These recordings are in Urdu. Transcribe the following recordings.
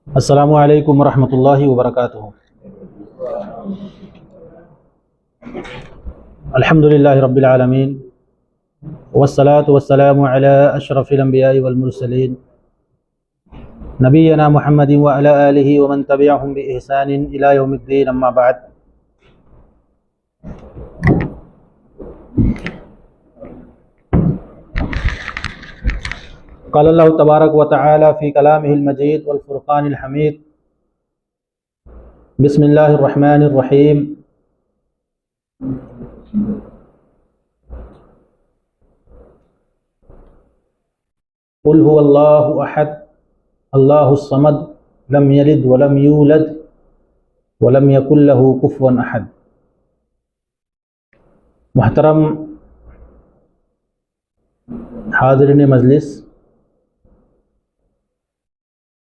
السلام علیکم ورحمۃ اللہ وبرکاتہ۔ الحمد للہ رب العالمین والصلاة والسلام علی اشرف الانبیاء والمرسلین نبینا محمد وعلی آلہ ومن تبعہم بإحسان الی یوم الدین، اما بعد۔ قال اللہ تبارک و تعالی فی کلامہ المجید والفرقان الحمید۔ بسم اللہ الرحمن الرحیم۔ قل هو اللہ احد اللہ الصمد لم یلد ولم یولد ولم یکن لہ کفوا احد۔ محترم حاضرین مجلس،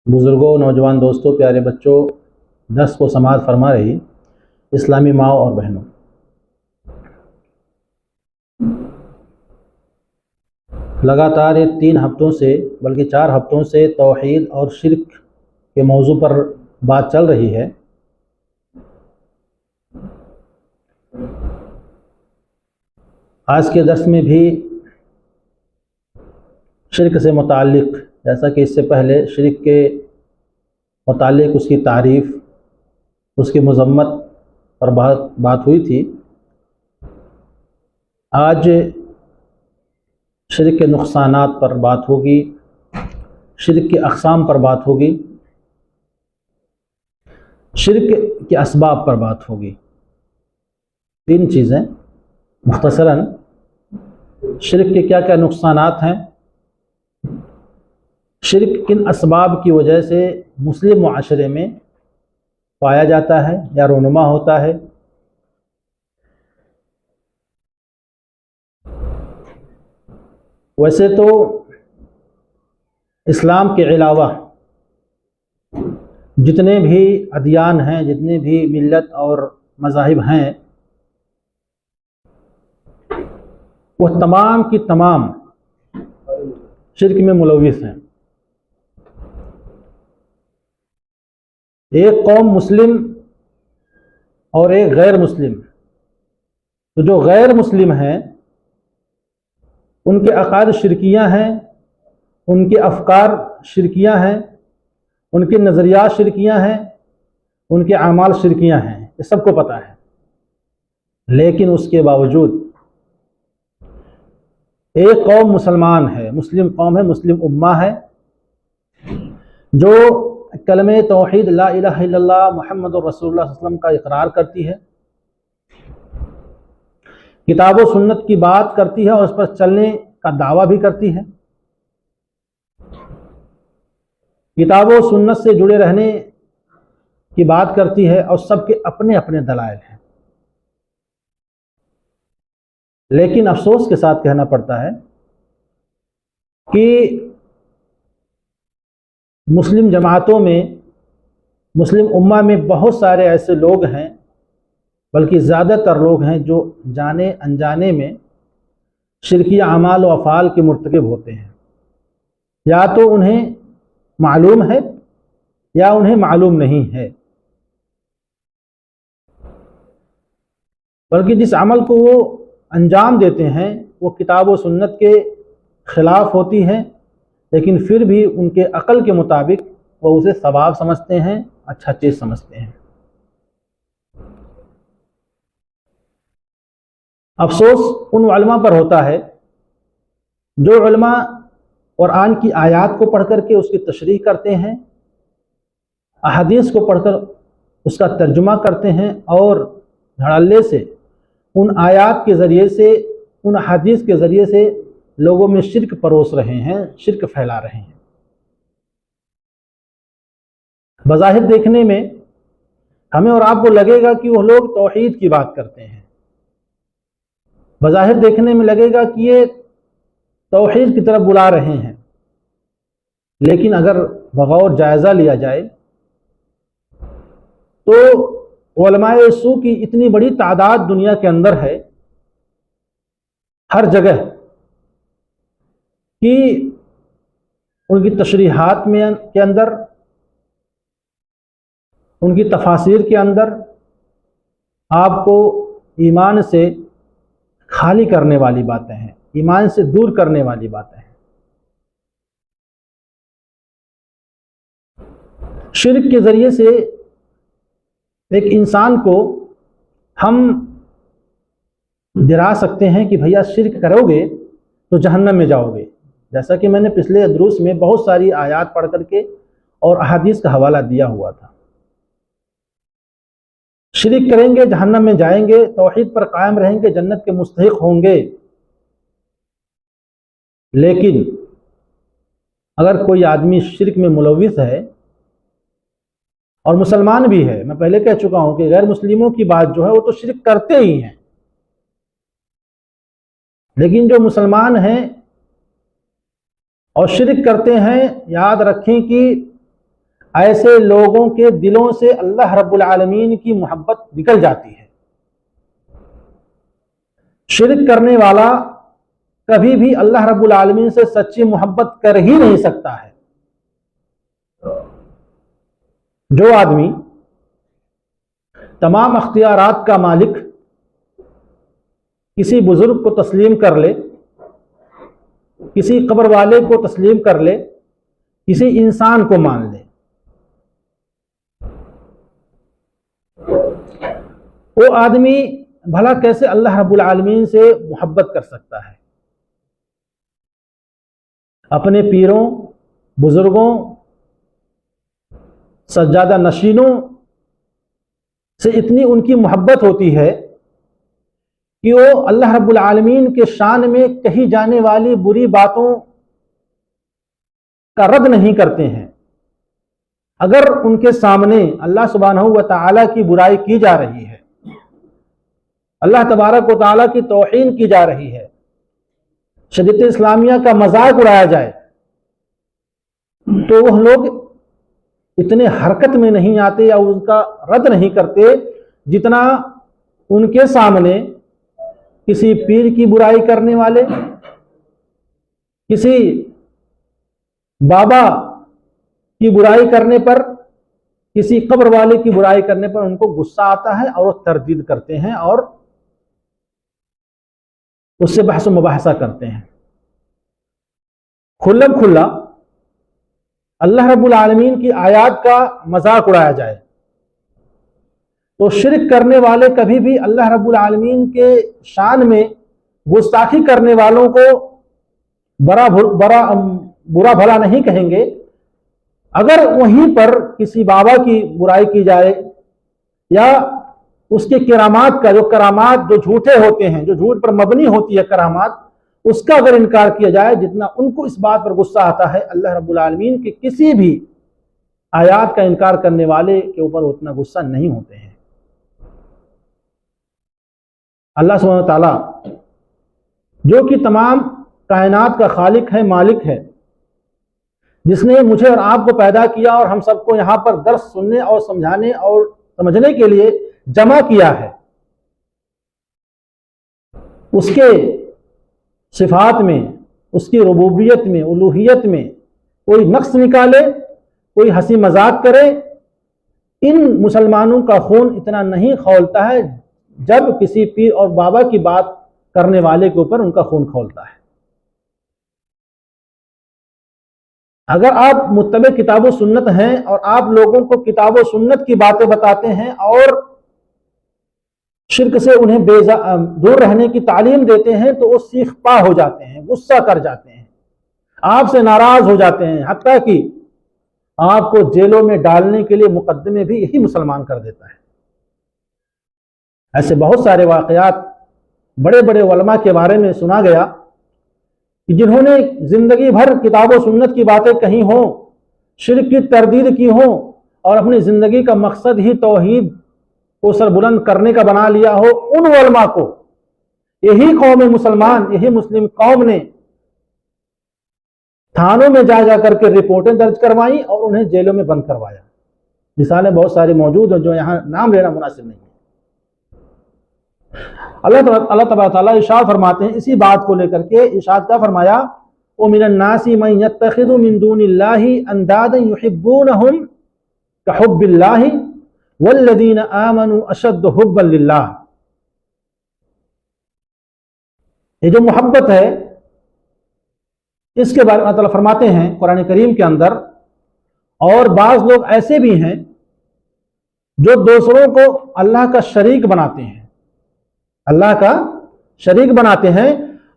بزرگوں، نوجوان دوستوں، پیارے بچوں، درس کو سماعت فرما رہی اسلامی ماؤں اور بہنوں، لگاتار 3 ہفتوں سے بلکہ 4 ہفتوں سے توحید اور شرک کے موضوع پر بات چل رہی ہے۔ آج کے درس میں بھی شرک سے متعلق، جیسا کہ اس سے پہلے شرک کے متعلق اس کی تعریف، اس کی مذمت پر بات ہوئی تھی، آج شرک کے نقصانات پر بات ہوگی، شرک کے اقسام پر بات ہوگی، شرک کے اسباب پر بات ہوگی۔ 3 چیزیں مختصراً، شرک کے کیا کیا نقصانات ہیں، شرک کن اسباب کی وجہ سے مسلم معاشرے میں پایا جاتا ہے یا رونما ہوتا ہے، ویسے تو اسلام کے علاوہ جتنے بھی ادیان ہیں، جتنے بھی ملت اور مذاہب ہیں، وہ تمام کی تمام شرک میں ملوث ہیں۔ ایک قوم مسلم اور ایک غیر مسلم، تو جو غیر مسلم ہیں ان کے عقائد شرکیہ ہیں، ان کے افکار شرکیہ ہیں، ان کے نظریات شرکیہ ہیں، ان کے اعمال شرکیہ ہیں، یہ سب کو پتہ ہے۔ لیکن اس کے باوجود ایک قوم مسلمان ہے، مسلم قوم ہے، مسلم امہ ہے، جو کلمہ توحید لا الہ الا اللہ محمد الرسول اللہ صلی اللہ علیہ وسلم کا اقرار کرتی ہے، کتاب و سنت کی بات کرتی ہے اور اس پر چلنے کا دعویٰ بھی کرتی ہے، کتاب و سنت سے جڑے رہنے کی بات کرتی ہے، اور سب کے اپنے اپنے دلائل ہیں۔ لیکن افسوس کے ساتھ کہنا پڑتا ہے کہ مسلم جماعتوں میں، مسلم امہ میں بہت سارے ایسے لوگ ہیں، بلکہ زیادہ تر لوگ ہیں، جو جانے انجانے میں شرکی اعمال و افعال کے مرتکب ہوتے ہیں، یا تو انہیں معلوم ہے یا انہیں معلوم نہیں ہے، بلکہ جس عمل کو وہ انجام دیتے ہیں وہ کتاب و سنت کے خلاف ہوتی ہے، لیکن پھر بھی ان کے عقل کے مطابق وہ اسے ثواب سمجھتے ہیں، اچھا چیز سمجھتے ہیں۔ افسوس ان علماء پر ہوتا ہے جو علماء قرآن کی آیات کو پڑھ کر کے اس کی تشریح کرتے ہیں، احادیث کو پڑھ کر اس کا ترجمہ کرتے ہیں، اور دھڑلے سے ان آیات کے ذریعے سے، ان احادیث کے ذریعے سے لوگوں میں شرک پروس رہے ہیں، شرک پھیلا رہے ہیں۔ بظاہر دیکھنے میں ہمیں اور آپ کو لگے گا کہ وہ لوگ توحید کی بات کرتے ہیں، بظاہر دیکھنے میں لگے گا کہ یہ توحید کی طرف بلا رہے ہیں، لیکن اگر بغور جائزہ لیا جائے تو علماء سو کی اتنی بڑی تعداد دنیا کے اندر ہے، ہر جگہ، کہ ان کی تشریحات کے اندر، ان کی تفاسیر کے اندر آپ کو ایمان سے خالی کرنے والی باتیں ہیں، ایمان سے دور کرنے والی باتیں ہیں۔ شرک کے ذریعے سے ایک انسان کو ہم ڈرا سکتے ہیں کہ بھیا شرک کرو گے تو جہنم میں جاؤ گے، جیسا کہ میں نے پچھلے دروس میں بہت ساری آیات پڑھ کر کے اور احادیث کا حوالہ دیا ہوا تھا۔ شرک کریں گے جہنم میں جائیں گے، توحید پر قائم رہیں گے جنت کے مستحق ہوں گے۔ لیکن اگر کوئی آدمی شرک میں ملوث ہے اور مسلمان بھی ہے، میں پہلے کہہ چکا ہوں کہ غیر مسلموں کی بات جو ہے وہ تو شرک کرتے ہی ہیں، لیکن جو مسلمان ہیں اور شرک کرتے ہیں، یاد رکھیں کہ ایسے لوگوں کے دلوں سے اللہ رب العالمین کی محبت نکل جاتی ہے۔ شرک کرنے والا کبھی بھی اللہ رب العالمین سے سچی محبت کر ہی نہیں سکتا ہے۔ جو آدمی تمام اختیارات کا مالک کسی بزرگ کو تسلیم کر لے، کسی قبر والے کو تسلیم کر لے، کسی انسان کو مان لے، وہ آدمی بھلا کیسے اللہ رب العالمین سے محبت کر سکتا ہے؟ اپنے پیروں، بزرگوں، سجادہ نشینوں سے اتنی ان کی محبت ہوتی ہے کہ وہ اللہ رب العالمین کے شان میں کہی جانے والی بری باتوں کا رد نہیں کرتے ہیں۔ اگر ان کے سامنے اللہ سبحانہ و تعالیٰ کی برائی کی جا رہی ہے، اللہ تبارک و تعالیٰ کی توہین کی جا رہی ہے، شریعت اسلامیہ کا مذاق اڑایا جائے، تو وہ لوگ اتنے حرکت میں نہیں آتے یا ان کا رد نہیں کرتے جتنا ان کے سامنے کسی پیر کی برائی کرنے والے، کسی بابا کی برائی کرنے پر، کسی قبر والے کی برائی کرنے پر ان کو غصہ آتا ہے اور وہ تردید کرتے ہیں اور اس سے بحث و مباحثہ کرتے ہیں۔ کھلم کھلا اللہ رب العالمین کی آیات کا مذاق اڑایا جائے تو شرک کرنے والے کبھی بھی اللہ رب العالمین کے شان میں گستاخی کرنے والوں کو برا بھلا نہیں کہیں گے۔ اگر وہیں پر کسی بابا کی برائی کی جائے یا اس کے کرامات کا، جو کرامات جو جھوٹے ہوتے ہیں، جو جھوٹ پر مبنی ہوتی ہے کرامات، اس کا اگر انکار کیا جائے، جتنا ان کو اس بات پر غصہ آتا ہے اللہ رب العالمین کے کسی بھی آیات کا انکار کرنے والے کے اوپر اتنا غصہ نہیں ہوتے ہیں۔ اللہ سبحانہ وتعالیٰ جو کہ تمام کائنات کا خالق ہے، مالک ہے، جس نے مجھے اور آپ کو پیدا کیا اور ہم سب کو یہاں پر درس سننے اور سمجھانے اور سمجھنے کے لیے جمع کیا ہے، اس کے صفات میں، اس کی ربوبیت میں، الوہیت میں کوئی نقص نکالے، کوئی ہنسی مذاق کرے، ان مسلمانوں کا خون اتنا نہیں کھولتا ہے جب کسی پیر اور بابا کی بات کرنے والے کے اوپر ان کا خون کھولتا ہے۔ اگر آپ متبع کتاب و سنت ہیں اور آپ لوگوں کو کتاب و سنت کی باتیں بتاتے ہیں اور شرک سے انہیں دور رہنے کی تعلیم دیتے ہیں تو وہ سیخ پا ہو جاتے ہیں، غصہ کر جاتے ہیں، آپ سے ناراض ہو جاتے ہیں، حتیٰ کہ آپ کو جیلوں میں ڈالنے کے لیے مقدمے بھی یہی مسلمان کر دیتا ہے۔ ایسے بہت سارے واقعات بڑے بڑے علماء کے بارے میں سنا گیا کہ جنہوں نے زندگی بھر کتاب و سنت کی باتیں کہی ہوں، شرک کی تردید کی ہوں اور اپنی زندگی کا مقصد ہی توحید کو سر بلند کرنے کا بنا لیا ہو، ان علماء کو یہی قوم مسلمان، یہی مسلم قوم نے تھانوں میں جا جا کر کے رپورٹیں درج کروائیں اور انہیں جیلوں میں بند کروایا۔ مثالیں بہت ساری موجود ہیں جو یہاں نام لینا مناسب نہیں ہے۔ اللہ تبارک تعالیٰ ارشاد فرماتے ہیں، اسی بات کو لے کر کے ارشاد کیا فرمایا، ومن الناس من يتخذ من دون الله اندادا يحبونهم كحب الله والذین آمنوا اشد حبا للہ. یہ جو محبت ہے اس کے بارے میں اللہ تعالیٰ فرماتے ہیں قرآن کریم کے اندر، اور بعض لوگ ایسے بھی ہیں جو دوسروں کو اللہ کا شریک بناتے ہیں، اللہ کا شریک بناتے ہیں،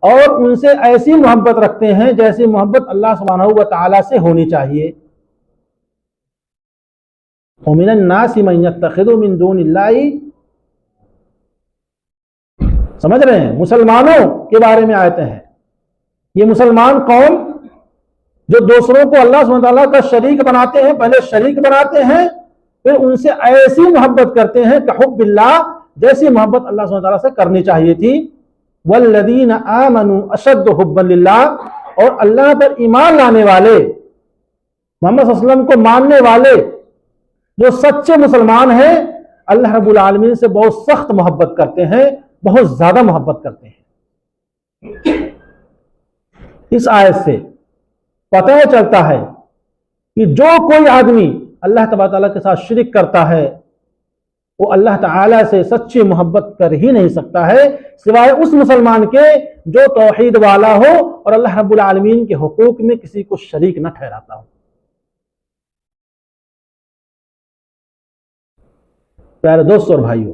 اور ان سے ایسی محبت رکھتے ہیں جیسی محبت اللہ سبحانہ و تعالیٰ سے ہونی چاہیے. ومن الناس من يتخذ من دون اللہ، سمجھ رہے ہیں؟ مسلمانوں کے بارے میں آیتیں ہیں. یہ مسلمان قوم جو دوسروں کو اللہ سبحانہ وتعالیٰ کا شریک بناتے ہیں، پہلے شریک بناتے ہیں، پھر ان سے ایسی محبت کرتے ہیں کہ حب اللہ، جیسی محبت اللہ سبحانہ وتعالیٰ سے کرنی چاہیے تھی. والذین آمنوا اشد حبا للہ، اور اللہ پر ایمان لانے والے، محمد صلی اللہ علیہ وسلم کو ماننے والے جو سچے مسلمان ہیں، اللہ رب العالمین سے بہت سخت محبت کرتے ہیں، بہت زیادہ محبت کرتے ہیں. اس آیت سے پتہ چلتا ہے کہ جو کوئی آدمی اللہ تبارک تعالیٰ کے ساتھ شرک کرتا ہے وہ اللہ تعالیٰ سے سچی محبت کر ہی نہیں سکتا ہے، سوائے اس مسلمان کے جو توحید والا ہو اور اللہ رب العالمین کے حقوق میں کسی کو شریک نہ ٹھہراتا ہو. پیارے دوستوں اور بھائیوں،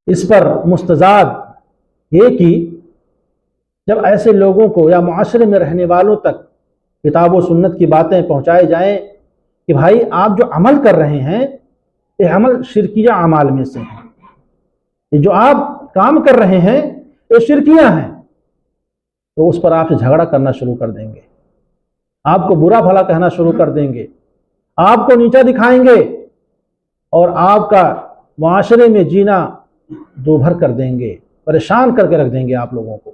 اس پر مستزاد یہ کہ جب ایسے لوگوں کو یا معاشرے میں رہنے والوں تک کتاب و سنت کی باتیں پہنچائی جائیں کہ بھائی آپ جو عمل کر رہے ہیں یہ عمل شرکیہ اعمال میں سے ہیں، یہ جو آپ کام کر رہے ہیں یہ شرکیہ ہیں، تو اس پر آپ سے جھگڑا کرنا شروع کر دیں گے، آپ کو برا بھلا کہنا شروع کر دیں گے، آپ کو نیچا دکھائیں گے، اور آپ کا معاشرے میں جینا دوبھر کر دیں گے، پریشان کر کے رکھ دیں گے آپ لوگوں کو.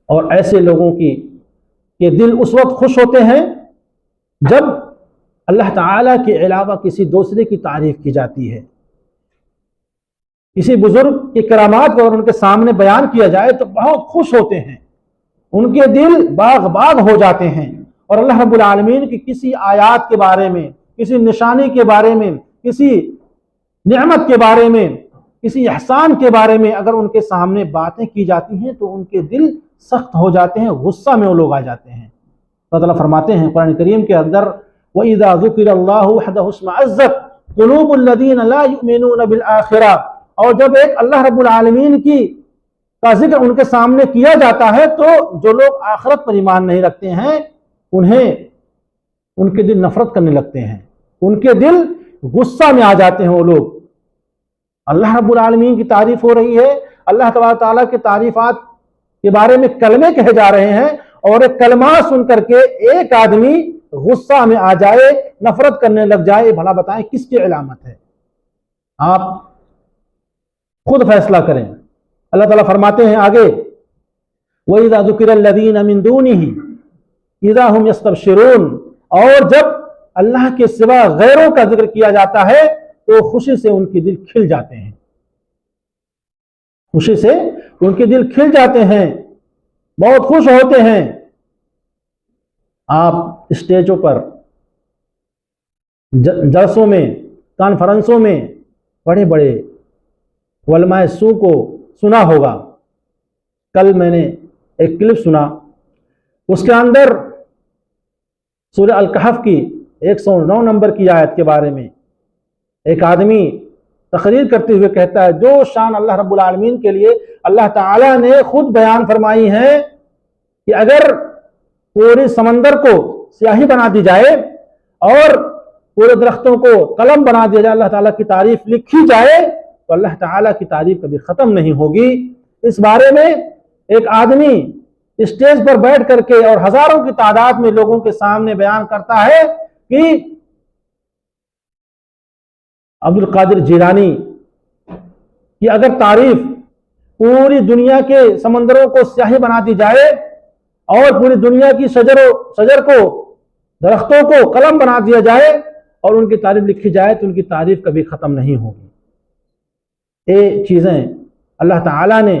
اور ایسے لوگوں کی کہ دل اس وقت خوش ہوتے ہیں جب اللہ تعالیٰ کے علاوہ کسی دوسرے کی تعریف کی جاتی ہے، کسی بزرگ کی کرامات کو اگر ان کے سامنے بیان کیا جائے تو بہت خوش ہوتے ہیں، ان کے دل باغ باغ ہو جاتے ہیں. اور اللہ رب العالمین کی کسی آیات کے بارے میں، کسی نشانی کے بارے میں، کسی نعمت کے بارے میں، کسی احسان کے بارے میں اگر ان کے سامنے باتیں کی جاتی ہیں تو ان کے دل سخت ہو جاتے ہیں، غصہ میں وہ لوگ آ جاتے ہیں. اللہ تعالیٰ فرماتے ہیں قرآن کریم کے اندر وَإِذَا ذُكِرَ اللَّهُ وَحْدَهُ اسْمَعَزَّتْ قُلُوبُ الَّذِينَ لَا يُؤْمِنُونَ بِالْآخِرَةِ، اور جب ایک اللہ رب العالمین کا ذکر ان کے سامنے کیا جاتا ہے تو جو لوگ آخرت پر ایمان نہیں رکھتے ہیں ان کے دل نفرت کرنے لگتے ہیں، ان کے دل غصہ میں آ جاتے ہیں. وہ لوگ اللہ رب العالمین کی تعریف ہو رہی ہے، اللہ تبارک تعالیٰ کی تعریفات کے بارے میں کلمے کہے جا رہے ہیں، اور ایک کلمہ سن کر کے ایک آدمی غصہ میں آ جائے، نفرت کرنے لگ جائے، بھلا بتائیں کس کی علامت ہے؟ آپ خود فیصلہ کریں. اللہ تعالیٰ فرماتے ہیں آگے وَإِذَا ذُكِرَ الَّذِينَ مِن دُونِهِ إِذَا هُمْ يَسْتَبْشِرُونَ، اور جب اللہ کے سوا غیروں کا ذکر کیا جاتا ہے تو خوشی سے ان کے دل کھل جاتے ہیں، خوشی سے ان کے دل کھل جاتے ہیں، بہت خوش ہوتے ہیں. آپ اسٹیجوں پر، جلسوں میں، کانفرنسوں میں بڑے بڑے علماء سو کو سنا ہوگا. کل میں نے ایک کلپ سنا، اس کے اندر سورہ الکہف کی 109 نمبر کی آیت کے بارے میں ایک آدمی تقریر کرتے ہوئے کہتا ہے جو شان اللہ رب العالمین کے لیے اللہ تعالیٰ نے خود بیان فرمائی ہے کہ اگر پورے سمندر کو سیاہی بنا دی جائے اور پورے درختوں کو قلم بنا دیا جائے، اللہ تعالیٰ کی تعریف لکھی جائے تو اللہ تعالیٰ کی تعریف کبھی ختم نہیں ہوگی. اس بارے میں ایک آدمی اسٹیج پر بیٹھ کر کے اور ہزاروں کی تعداد میں لوگوں کے سامنے بیان کرتا ہے کہ عبد القادر جیلانی کی اگر تعریف پوری دنیا کے سمندروں کو سیاہی بنا دی جائے اور پوری دنیا کی شجر کو، درختوں کو قلم بنا دیا جائے اور ان کی تعریف لکھی جائے تو ان کی تعریف کبھی ختم نہیں ہوگی. یہ چیزیں اللہ تعالیٰ نے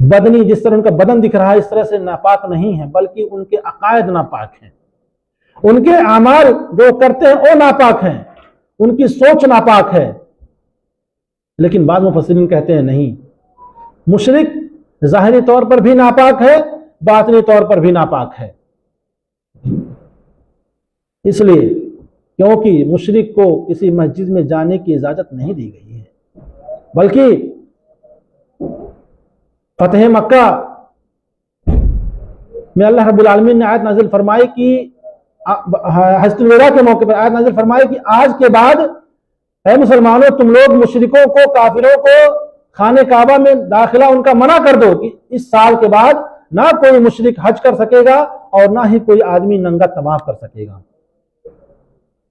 بدنی جس طرح ان کا بدن دکھ رہا ہے اس طرح سے ناپاک نہیں ہے، بلکہ ان کے عقائد ناپاک ہیں، ان کے اعمال جو کرتے ہیں وہ ناپاک ہیں، ان کی سوچ ناپاک ہے۔ لیکن بعض مفسرین کہتے ہیں نہیں، مشرک ظاہری طور پر بھی ناپاک ہے، باطنی طور پر بھی ناپاک ہے۔ اس لیے کیونکہ مشرک کو کسی مسجد میں جانے کی اجازت نہیں دی گئی ہے، بلکہ فتح مکہ میں اللہ رب العالمین نے آیت نازل فرمائی کہ حجۃ الوداع کے موقع پر آیت نازل فرمائی کہ آج کے بعد اے مسلمانوں تم لوگ مشرکوں کو، کافروں کو خانہ کعبہ میں داخلہ ان کا منع کر دو کہ اس سال کے بعد نہ کوئی مشرک حج کر سکے گا اور نہ ہی کوئی آدمی ننگا طواف کر سکے گا۔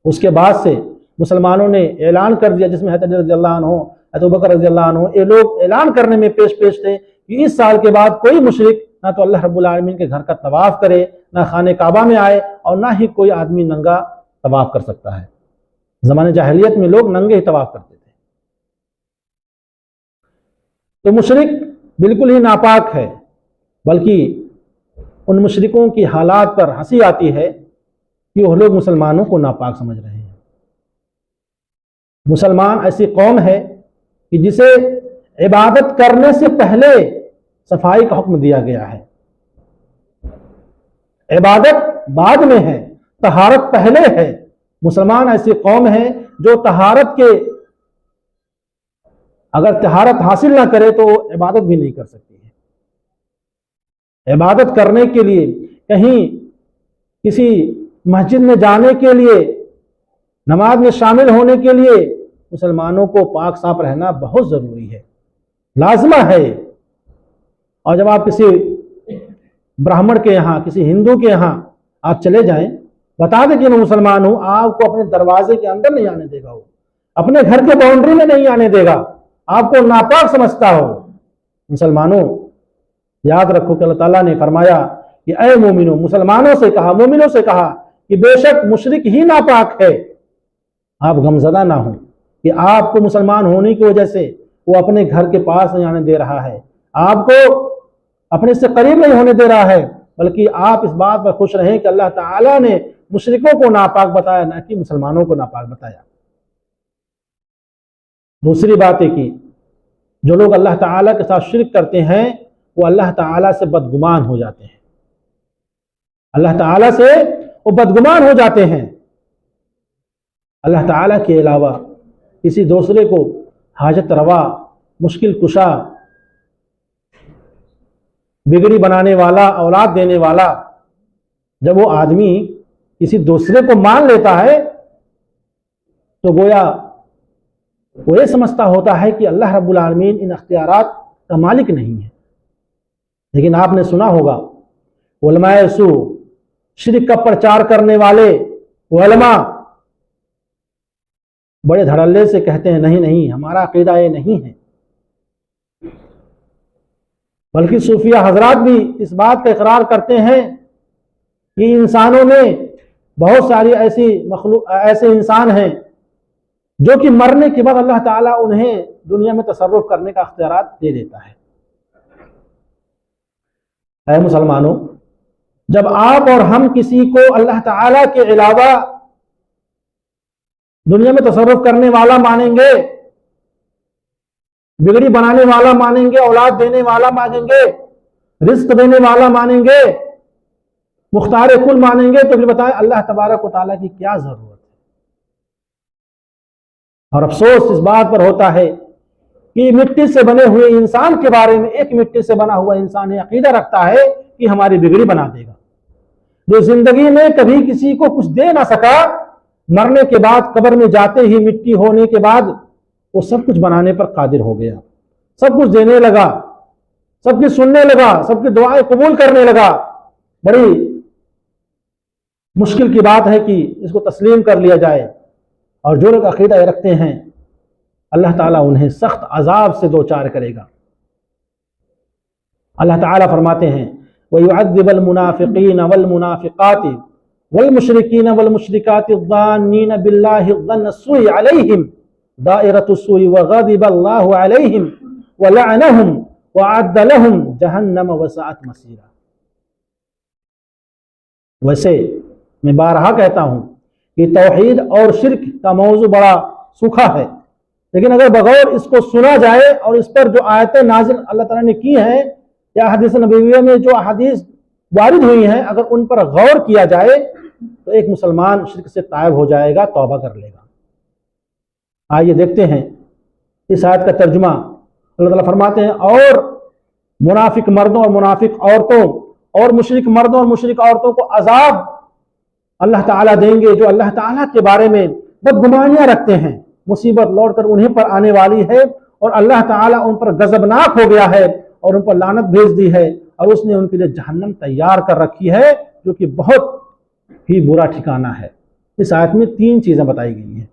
اس کے بعد سے مسلمانوں نے اعلان کر دیا، جس میں حضرت علی رضی اللہ عنہ، حضرت ابوبکر رضی اللہ عنہ، یہ لوگ اعلان کرنے میں پیش تھے کہ اس سال کے بعد کوئی مشرک نہ تو اللہ رب العالمین کے گھر کا طواف کرے، نہ خانہ کعبہ میں آئے، اور نہ ہی کوئی آدمی ننگا طواف کر سکتا ہے۔ زمانے جاہلیت میں لوگ ننگے ہی طواف کرتے تھے۔ تو مشرک بالکل ہی ناپاک ہے، بلکہ ان مشرکوں کی حالات پر ہنسی آتی ہے کہ وہ لوگ مسلمانوں کو ناپاک سمجھ رہے ہیں۔ مسلمان ایسی قوم ہے کہ جسے عبادت کرنے سے پہلے صفائی کا حکم دیا گیا ہے، عبادت بعد میں ہے، طہارت پہلے ہے۔ مسلمان ایسی قوم ہے جو اگر طہارت حاصل نہ کرے تو عبادت بھی نہیں کر سکتی ہے۔ عبادت کرنے کے لیے، کہیں کسی مسجد میں جانے کے لیے، نماز میں شامل ہونے کے لیے مسلمانوں کو پاک صاف رہنا بہت ضروری ہے، لازمہ ہے۔ اور جب آپ کسی براہمن کے یہاں، کسی ہندو کے یہاں آپ چلے جائیں، بتا دیں کہ میں مسلمان ہوں، آپ کو اپنے دروازے کے اندر نہیں آنے دے گا، وہ اپنے گھر کے باؤنڈری میں نہیں آنے دے گا، آپ کو ناپاک سمجھتا ہو۔ مسلمانوں یاد رکھو کہ اللہ تعالیٰ نے فرمایا کہ اے مومنوں، مسلمانوں سے کہا، مومنوں سے کہا کہ بے شک مشرک ہی ناپاک ہے۔ آپ غمزدہ نہ ہوں کہ آپ کو مسلمان ہونے کی وجہ سے وہ اپنے گھر کے پاس نہیں آنے دے رہا ہے، آپ کو اپنے سے قریب نہیں ہونے دے رہا ہے، بلکہ آپ اس بات پر خوش رہیں کہ اللہ تعالیٰ نے مشرکوں کو ناپاک بتایا، نہ کہ مسلمانوں کو ناپاک بتایا۔ دوسری بات ہے کہ جو لوگ اللہ تعالیٰ کے ساتھ شرک کرتے ہیں وہ اللہ تعالیٰ سے بدگمان ہو جاتے ہیں، اللہ تعالیٰ سے وہ بدگمان ہو جاتے ہیں۔ اللہ تعالیٰ کے علاوہ کسی دوسرے کو حاجت روا، مشکل کشا، بگڑی بنانے والا، اولاد دینے والا، جب وہ آدمی کسی دوسرے کو مان لیتا ہے تو گویا وہ یہ سمجھتا ہوتا ہے کہ اللہ رب العالمین ان اختیارات کا مالک نہیں ہے۔ لیکن آپ نے سنا ہوگا علماء سو، شرک کا پرچار کرنے والے علماء بڑے دھڑلے سے کہتے ہیں نہیں نہیں، ہمارا عقیدہ یہ نہیں ہے۔ بلکہ صوفیہ حضرات بھی اس بات کا اقرار کرتے ہیں کہ انسانوں میں بہت ساری ایسے انسان ہیں جو کہ مرنے کے بعد اللہ تعالیٰ انہیں دنیا میں تصرف کرنے کا اختیارات دے دیتا ہے۔ اے مسلمانوں، جب آپ اور ہم کسی کو اللہ تعالیٰ کے علاوہ دنیا میں تصرف کرنے والا مانیں گے، بگڑی بنانے والا مانیں گے، اولاد دینے والا مانیں گے، رزق دینے والا مانیں گے، مختار کل مانیں گے، تو پھر بتائیں اللہ تبارک و تعالیٰ کی کیا ضرورت ہے؟ اور افسوس اس بات پر ہوتا ہے کہ مٹی سے بنے ہوئے انسان کے بارے میں ایک مٹی سے بنا ہوا انسان یہ عقیدہ رکھتا ہے کہ ہماری بگڑی بنا دے گا، جو زندگی میں کبھی کسی کو کچھ دے نہ سکا، مرنے کے بعد قبر میں جاتے ہی مٹی ہونے کے بعد وہ سب کچھ بنانے پر قادر ہو گیا، سب کچھ دینے لگا، سب کچھ سننے لگا، سب کی دعائیں قبول کرنے لگا۔ بڑی مشکل کی بات ہے کہ اس کو تسلیم کر لیا جائے۔ اور جو لوگ عقیدہ رکھتے ہیں اللہ تعالیٰ انہیں سخت عذاب سے دوچار کرے گا۔ اللہ تعالیٰ فرماتے ہیں وَيُعَذِّبَ الْمُنَافِقِينَ وَالْمُنَافِقَاتِ وَالْمُشْرِكِينَ وَالْمُشْرِكَاتِ الظَّانِّينَ بِاللَّهِ الظَّنَّ السُّوءَ عَلَيْهِمْ دَائِرَةُ السُّوءِ وَغَضِبَ اللَّهُ عَلَيْهِمْ وَلَعَنَهُمْ وَأَعَدَّ لَهُمْ جَهَنَّمَ وَسَاءَتْ مَصِيرًا۔ ویسے میں بارہا کہتا ہوں کہ توحید اور شرک کا موضوع بڑا سوکھا ہے، لیکن اگر بغور اس کو سنا جائے اور اس پر جو آیتیں نازل اللہ تعالیٰ نے کی ہیں یا حدیث نبویہ میں جو احادیث وارد ہوئی ہیں، اگر ان پر غور کیا جائے تو ایک مسلمان شرک سے تائب ہو جائے گا، توبہ کر لے گا۔ آئیے دیکھتے ہیں اس آیت کا ترجمہ۔ اللہ تعالیٰ فرماتے ہیں اور منافق مردوں اور منافق عورتوں اور مشرک مردوں اور مشرک عورتوں کو عذاب اللہ تعالیٰ دیں گے جو اللہ تعالیٰ کے بارے میں بدگمانیاں رکھتے ہیں، مصیبت لوٹ کر انہیں پر آنے والی ہے، اور اللہ تعالیٰ ان پر غضبناک ہو گیا ہے اور ان پر لعنت بھیج دی ہے، اور اس نے ان کے لیے جہنم تیار کر رکھی ہے جو کہ بہت ہی برا ٹھکانہ ہے۔ اس آیت میں 3 چیزیں بتائی گئی ہیں: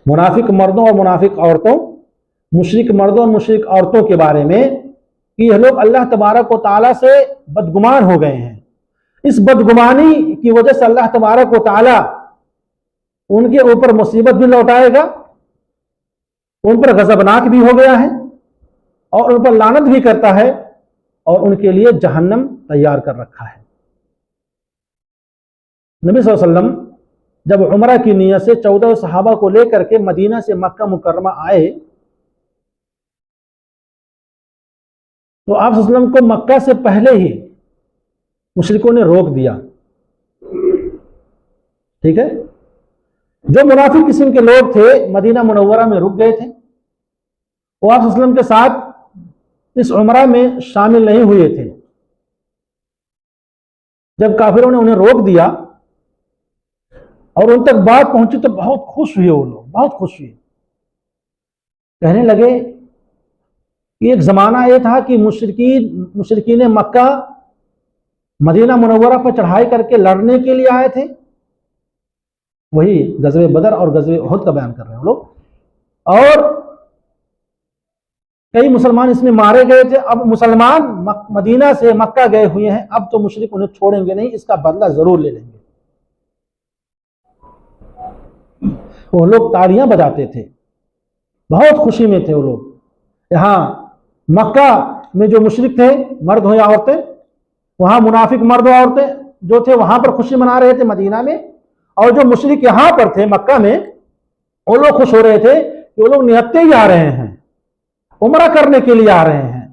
منافق مردوں اور منافق عورتوں، مشرک مردوں اور مشرک عورتوں کے بارے میں کہ یہ لوگ اللہ تبارک و تعالیٰ سے بدگمان ہو گئے ہیں۔ اس بدگمانی کی وجہ سے اللہ تبارک و تعالیٰ ان کے اوپر مصیبت بھی لوٹائے گا، ان پر غضبناک بھی ہو گیا ہے اور ان پر لعنت بھی کرتا ہے، اور ان کے لیے جہنم تیار کر رکھا ہے۔ نبی صلی اللہ علیہ وسلم جب عمرہ کی نیت سے 14 صحابہ کو لے کر کے مدینہ سے مکہ مکرمہ آئے تو آپ صلی اللہ علیہ وسلم کو مکہ سے پہلے ہی مشرکوں نے روک دیا، ٹھیک ہے۔ جو منافق قسم کے لوگ تھے مدینہ منورہ میں رک گئے تھے، وہ آپ صلی اللہ علیہ وسلم کے ساتھ اس عمرہ میں شامل نہیں ہوئے تھے۔ جب کافروں نے انہیں روک دیا اور ان تک بات پہنچی تو بہت خوش ہوئے، وہ لوگ بہت خوش ہوئے، کہنے لگے کہ ایک زمانہ یہ تھا کہ مشرکین مکہ مدینہ منورہ پر چڑھائی کر کے لڑنے کے لیے آئے تھے، وہی غزوہ بدر اور غزوہ احد کا بیان کر رہے ہیں وہ لوگ، اور کئی مسلمان اس میں مارے گئے تھے۔ اب مسلمان مدینہ سے مکہ گئے ہوئے ہیں، اب تو مشرک انہیں چھوڑیں گے نہیں، اس کا بدلہ ضرور لے لیں گے۔ وہ لوگ تالیاں بجاتے تھے، بہت خوشی میں تھے وہ لوگ۔ یہاں مکہ میں جو مشرک تھے مرد ہو یا عورتیں، وہاں منافق مرد و عورتیں جو تھے وہاں پر خوشی منا رہے تھے مدینہ میں، اور جو مشرک یہاں پر تھے مکہ میں وہ لوگ خوش ہو رہے تھے کہ وہ لوگ نہتے ہی آ رہے ہیں، عمرہ کرنے کے لیے آ رہے ہیں،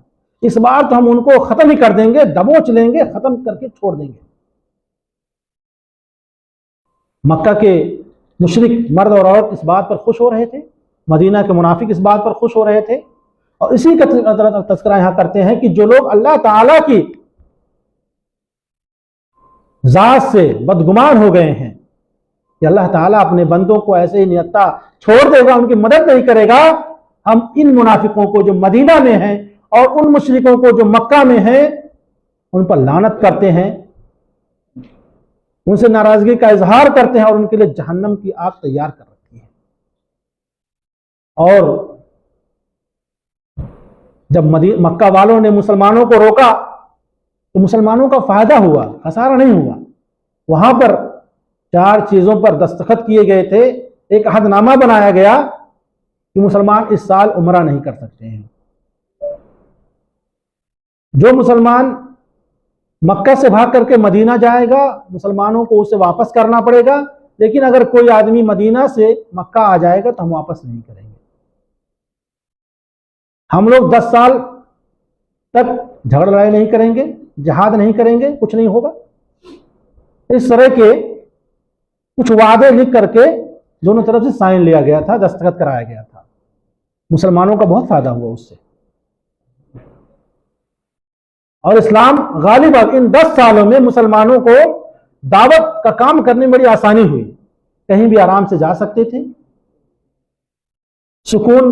اس بار تو ہم ان کو ختم ہی کر دیں گے، دبوچ لیں گے، ختم کر کے چھوڑ دیں گے۔ مکہ کے مشرک مرد اور عورت اس بات پر خوش ہو رہے تھے، مدینہ کے منافق اس بات پر خوش ہو رہے تھے، اور اسی کا تذکرہ یہاں کرتے ہیں کہ جو لوگ اللہ تعالیٰ کی ذات سے بدگمان ہو گئے ہیں کہ اللہ تعالیٰ اپنے بندوں کو ایسے ہی نہتا چھوڑ دے گا، ان کی مدد نہیں کرے گا، ہم ان منافقوں کو جو مدینہ میں ہیں اور ان مشرکوں کو جو مکہ میں ہیں ان پر لعنت کرتے ہیں، ان سے ناراضگی کا اظہار کرتے ہیں، اور ان کے لیے جہنم کی آگ تیار کر رکھی ہے۔ اور جب مکہ والوں نے مسلمانوں کو روکا تو مسلمانوں کا فائدہ ہوا، خسارہ نہیں ہوا۔ وہاں پر 4 چیزوں پر دستخط کیے گئے تھے، ایک عہد نامہ بنایا گیا کہ مسلمان اس سال عمرہ نہیں کر سکتے ہیں۔ جو مسلمان مکہ سے بھاگ کر کے مدینہ جائے گا مسلمانوں کو اسے واپس کرنا پڑے گا، لیکن اگر کوئی آدمی مدینہ سے مکہ آ جائے گا تو ہم واپس نہیں کریں گے۔ ہم لوگ 10 سال تک جھگڑ لڑائی نہیں کریں گے، جہاد نہیں کریں گے، کچھ نہیں ہوگا۔ اس طرح کے کچھ وعدے لکھ کر کے دونوں طرف سے سائن لیا گیا تھا، دستخط کرایا گیا تھا۔ مسلمانوں کا بہت فائدہ ہوا اس سے، اور اسلام غالب ان 10 سالوں میں مسلمانوں کو دعوت کا کام کرنے میں بڑی آسانی ہوئی، کہیں بھی آرام سے جا سکتے تھے، سکون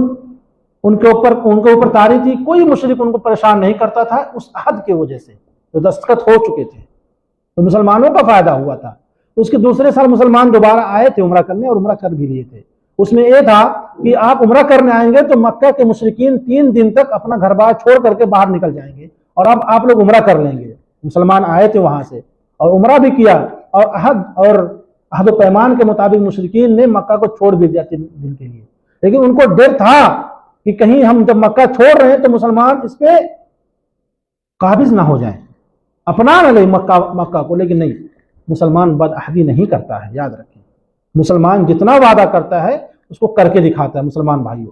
ان کے اوپر طاری تھی، کوئی مشرک ان کو پریشان نہیں کرتا تھا اس عہد کی وجہ سے جو دستخط ہو چکے تھے، تو مسلمانوں کا فائدہ ہوا تھا۔ اس کے دوسرے سال مسلمان دوبارہ آئے تھے عمرہ کرنے، اور عمرہ کر بھی لیے تھے۔ اس میں یہ تھا کہ آپ عمرہ کرنے آئیں گے تو مکہ کے مشرکین 3 دن تک اپنا گھر بار چھوڑ کر کے باہر نکل جائیں گے، اور اب آپ لوگ عمرہ کر لیں گے۔ مسلمان آئے تھے وہاں سے اور عمرہ بھی کیا، اور عہد و پیمان کے مطابق مشرکین نے مکہ کو چھوڑ بھی دیا 3 دن کے لیے، لیکن ان کو ڈر تھا کہ کہیں ہم جب مکہ چھوڑ رہے ہیں تو مسلمان اس پہ قابض نہ ہو جائیں، اپنا نہ لیں مکہ کو، لیکن نہیں، مسلمان بد عہدی نہیں کرتا ہے، یاد رکھیں، مسلمان جتنا وعدہ کرتا ہے اس کو کر کے دکھاتا ہے۔ مسلمان بھائیوں،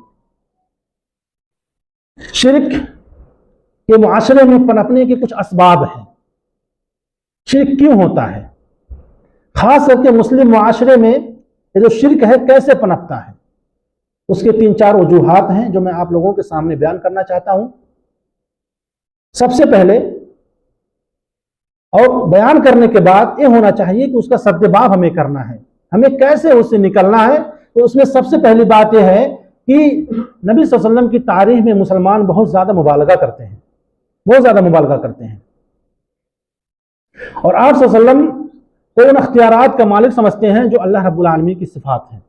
شرک کے معاشرے میں پنپنے کے کچھ اسباب ہیں۔ شرک کیوں ہوتا ہے؟ خاص کر کے مسلم معاشرے میں یہ جو شرک ہے کیسے پنپتا ہے، اس کے 3-4 وجوہات ہیں جو میں آپ لوگوں کے سامنے بیان کرنا چاہتا ہوں۔ سب سے پہلے اور بیان کرنے کے بعد یہ ہونا چاہیے کہ اس کا سدباب ہمیں کرنا ہے، ہمیں کیسے اس سے نکلنا ہے۔ تو اس میں سب سے پہلی بات یہ ہے کہ نبی صلی اللہ علیہ وسلم کی تعریف میں مسلمان بہت زیادہ مبالغہ کرتے ہیں، بہت زیادہ مبالغہ کرتے ہیں، اور آپ صلی اللہ علیہ وسلم کو ان اختیارات کا مالک سمجھتے ہیں جو اللہ رب العالمین کی صفات ہیں۔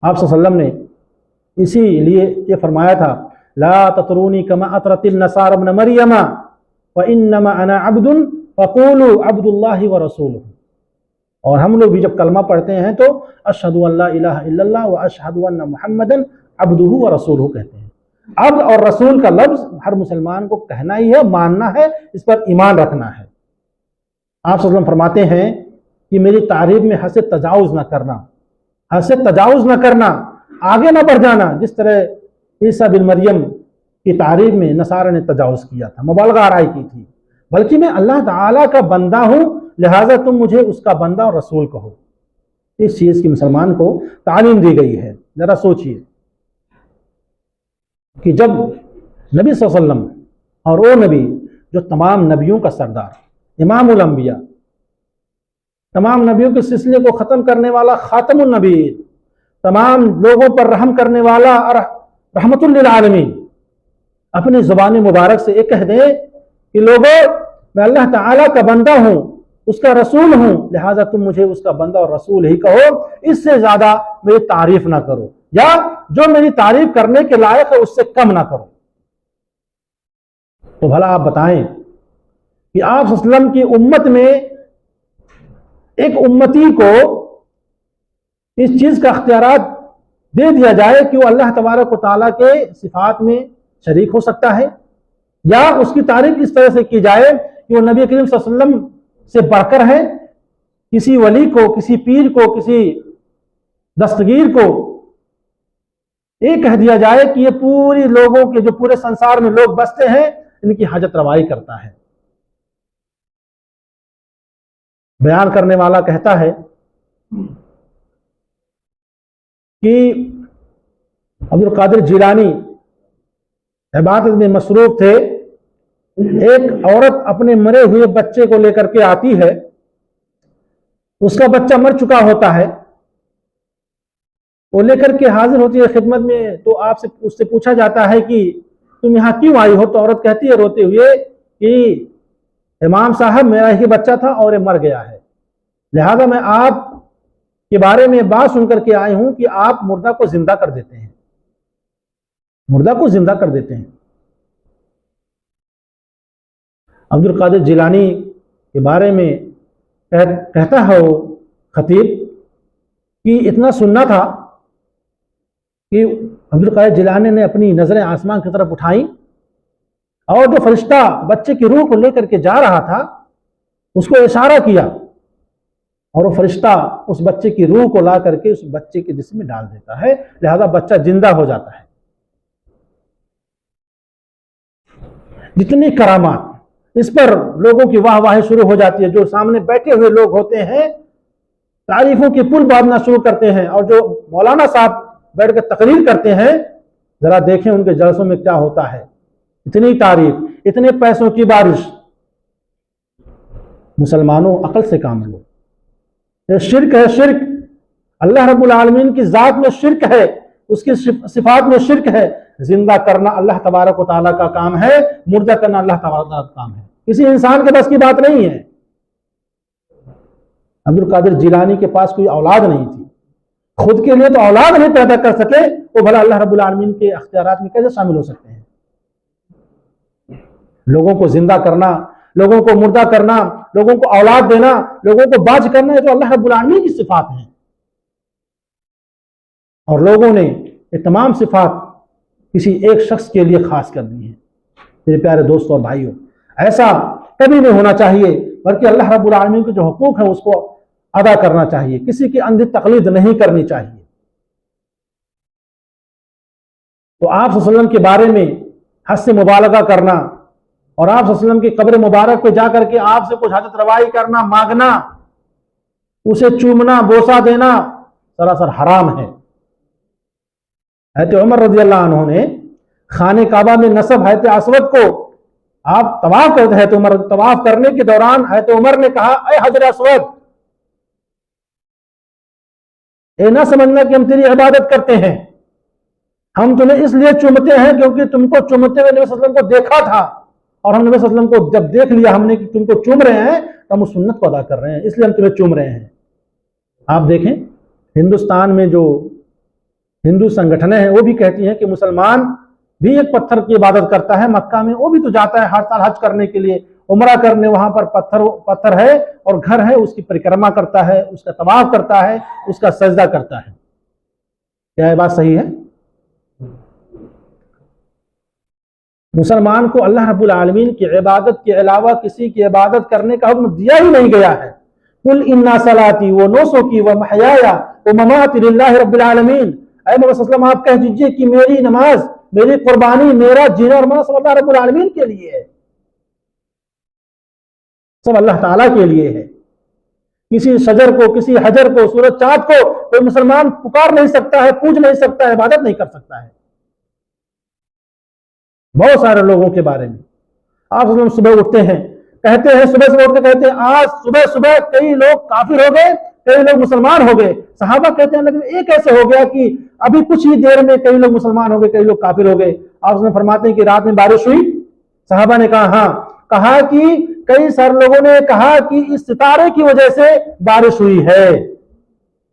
آپ صلی اللہ علیہ وسلم نے اسی لیے یہ فرمایا تھا، لا تطرونی کما اطرت النصارى ابن مریم وانما انا عبد فقولوا عبد اللہ ورسولہ۔ اور ہم لوگ بھی جب کلمہ پڑھتے ہیں تو اشہد ان لا الہ الا اللہ واشہد ان محمدا عبدہ ورسولہ کہتے ہیں۔ عبد اور رسول کا لفظ ہر مسلمان کو کہنا ہی ہے، ماننا ہے، اس پر ایمان رکھنا ہے۔ آپ صلی اللہ علیہ وسلم فرماتے ہیں کہ میری تعریف میں حد سے تجاوز نہ کرنا، حد سے تجاوز نہ کرنا، آگے نہ بڑھ جانا، جس طرح عیسیٰ بن مریم کی تعریف میں نصارہ نے تجاوز کیا تھا، مبالغہ آرائی کی تھی، بلکہ میں اللہ تعالیٰ کا بندہ ہوں، لہٰذا تم مجھے اس کا بندہ اور رسول کہو۔ اس چیز کی مسلمان کو تعلیم دی گئی ہے۔ ذرا سوچئے کہ جب نبی صلی اللہ علیہ وسلم اور وہ نبی جو تمام نبیوں کا سردار، امام الانبیاء، تمام نبیوں کے سلسلے کو ختم کرنے والا خاتم النبی، تمام لوگوں پر رحم کرنے والا اور رحمت للعالمین، اپنی زبان مبارک سے یہ کہہ دیں کہ لوگوں میں اللہ تعالیٰ کا بندہ ہوں، اس کا رسول ہوں، لہٰذا تم مجھے اس کا بندہ اور رسول ہی کہو، اس سے زیادہ میری تعریف نہ کرو، یا جو میری تعریف کرنے کے لائق ہے اس سے کم نہ کرو۔ تو بھلا آپ بتائیں کہ آپ صلی اللہ علیہ وسلم کی امت میں ایک امتی کو اس چیز کا اختیارات دے دیا جائے کہ وہ اللہ تبارک و تعالیٰ کے صفات میں شریک ہو سکتا ہے، یا اس کی تعریف اس طرح سے کی جائے کہ وہ نبی کریم صلی اللہ علیہ وسلم سے بڑھ کر ہے، کسی ولی کو، کسی پیر کو، کسی دستگیر کو یہ کہہ دیا جائے کہ یہ پوری لوگوں کے جو پورے سنسار میں لوگ بستے ہیں ان کی حاجت روائی کرتا ہے۔ بیان کرنے والا کہتا ہے کہ عبد القادر جیلانی عبادت میں مصروف تھے، ایک عورت اپنے مرے ہوئے بچے کو لے کر کے آتی ہے، اس کا بچہ مر چکا ہوتا ہے، وہ لے کر کے حاضر ہوتی ہے خدمت میں، تو آپ سے اس سے پوچھا جاتا ہے کہ تم یہاں کیوں آئی ہو؟ تو عورت کہتی ہے روتے ہوئے کہ امام صاحب میرا ہی بچہ تھا اور یہ مر گیا ہے، لہذا میں آپ کے بارے میں بات سن کر کے آئی ہوں کہ آپ مردہ کو زندہ کر دیتے ہیں، مردہ کو زندہ کر دیتے ہیں۔ عبد القادر جیلانی کے بارے میں کہتا ہے وہ خطیب کہ اتنا سننا تھا کہ عبد القادر جیلانی نے اپنی نظریں آسمان کی طرف اٹھائیں، اور جو فرشتہ بچے کی روح کو لے کر کے جا رہا تھا اس کو اشارہ کیا، اور وہ فرشتہ اس بچے کی روح کو لا کر کے اس بچے کے جسم میں ڈال دیتا ہے، لہذا بچہ زندہ ہو جاتا ہے۔ جتنی کرامات، اس پر لوگوں کی واہ واہی شروع ہو جاتی ہے، جو سامنے بیٹھے ہوئے لوگ ہوتے ہیں تعریفوں کی پل باندھنا شروع کرتے ہیں، اور جو مولانا صاحب بیٹھ کے تقریر کرتے ہیں ذرا دیکھیں ان کے جلسوں میں کیا ہوتا ہے، اتنی تعریف، اتنے پیسوں کی بارش۔ مسلمانوں عقل سے کام لو، یہ شرک ہے، شرک اللہ رب العالمین کی ذات میں شرک ہے، اس کی صفات میں شرک ہے۔ زندہ کرنا اللہ تبارک و تعالیٰ کا کام ہے، مردہ کرنا اللہ تبارک و تعالیٰ کا کام ہے، کسی انسان کے بس کی بات نہیں ہے۔ عبد القادر جیلانی کے پاس کوئی اولاد نہیں تھی، خود کے لیے تو اولاد نہیں پیدا کر سکے، تو بھلا اللہ رب العالمین کے اختیارات میں کیسے شامل ہو سکتے ہیں؟ لوگوں کو زندہ کرنا، لوگوں کو مردہ کرنا، لوگوں کو اولاد دینا، لوگوں کو باز کرنا، یہ تو اللہ رب العالمین کی صفات ہیں، اور لوگوں نے یہ تمام صفات کسی ایک شخص کے لیے خاص کر دی ہیں۔ میرے پیارے دوستوں اور بھائیوں، ایسا کبھی نہیں ہونا چاہیے، بلکہ اللہ رب العالمین کے جو حقوق ہیں اس کو ادا کرنا چاہیے، کسی کی اندھی تقلید نہیں کرنی چاہیے۔ تو آپ صلی اللہ علیہ وسلم کے بارے میں حد سے مبالغہ کرنا اور آپ صلی اللہ علیہ وسلم کی قبر مبارک پہ جا کر کے آپ سے کچھ حاجت روائی کرنا، مانگنا، اسے چومنا، بوسہ دینا سراسر حرام ہے۔ حضرت عمر رضی اللہ عنہ نے خانہ کعبہ میں نصب حضرت اسود کو، آپ طواف کرتے حضرت عمر، طواف کرنے کے دوران حضرت عمر نے کہا اے حجر اسود، اے نہ سمجھنا کہ ہم تیری عبادت کرتے ہیں، ہم تمہیں اس لیے چومتے ہیں کیونکہ تم کو چومتے ہوئے نبی صلی اللہ علیہ وسلم کو دیکھا تھا، اور ہم نبی صلی اللہ علیہ وسلم کو جب دیکھ لیا ہم نے کہ تم کو چوم رہے ہیں تو ہم اس سنت کو ادا کر رہے ہیں، اس لیے ہم تمہیں چوم رہے ہیں۔ آپ دیکھیں ہندوستان میں جو ہندو سنگٹھنیں ہیں وہ بھی کہتی ہیں کہ مسلمان بھی ایک پتھر کی عبادت کرتا ہے، مکہ میں وہ بھی تو جاتا ہے ہر سال حج کرنے کے لیے، عمرہ کرنے، وہاں پر پتھر ہے اور گھر ہے، اس کی پریکرما کرتا ہے، اس کا طواف کرتا ہے، اس کا سجدہ کرتا ہے۔ کیا یہ بات صحیح ہے؟ مسلمان کو اللہ رب العالمین کی عبادت کے علاوہ کسی کی عبادت کرنے کا حکم دیا ہی نہیں گیا ہے۔ قل ان صلاتی و نسکی و محیایا و مماتی للہ رب العالمین، اے محمد صلی اللہ علیہ وسلم آپ کہہ دیجئے کہ میری نماز، میری قربانی، میرا جینا اور مرنا سب اللہ رب العالمین کے لیے ہے، سب اللہ تعالیٰ کے لیے ہے۔ کسی شجر کو، کسی حجر کو، سورج چاند کو کوئی مسلمان پکار نہیں سکتا ہے، پوج نہیں سکتا ہے، عبادت نہیں کر سکتا ہے۔ بہت سارے لوگوں کے بارے میں آپ صبح اٹھتے ہیں، کہتے ہیں، صبح سے اٹھ کے کہتے ہیں آج صبح کئی لوگ کافر ہو گئے، کئی لوگ مسلمان ہو گئے۔ صحابہ کہتے ہیں لیکن ایک ایسے ہو گیا کہ ابھی کچھ ہی دیر میں کئی لوگ مسلمان ہو گئے، کئی لوگ کافر ہو گئے۔ آپ فرماتے ہیں کہ رات میں بارش ہوئی؟ صحابہ نے کہا ہاں۔ کہا کہ کئی سارے لوگوں نے کہا کہ اس ستارے کی وجہ سے بارش ہوئی ہے۔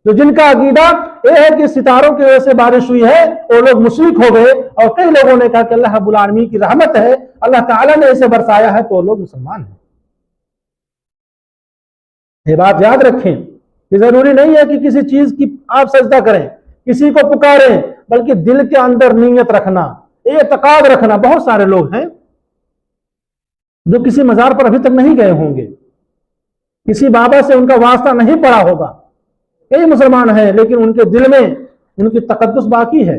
تو جن کا عقیدہ یہ ہے کہ ستاروں کی وجہ سے بارش ہوئی ہے وہ لوگ مشرک ہو گئے، اور کئی لوگوں نے کہا کہ اللہ رب العالمین کی رحمت ہے، اللہ تعالیٰ نے اسے برسایا ہے، تو وہ لوگ مسلمان ہیں۔ یہ بات یاد رکھیں کہ ضروری نہیں ہے کہ کسی چیز کی آپ سجدہ کریں، کسی کو پکاریں، بلکہ دل کے اندر نیت رکھنا، اعتقاد رکھنا۔ بہت سارے لوگ ہیں جو کسی مزار پر ابھی تک نہیں گئے ہوں گے، کسی بابا سے ان کا واسطہ نہیں پڑا ہوگا، کئی مسلمان ہیں لیکن ان کے دل میں ان کی تقدس باقی ہے۔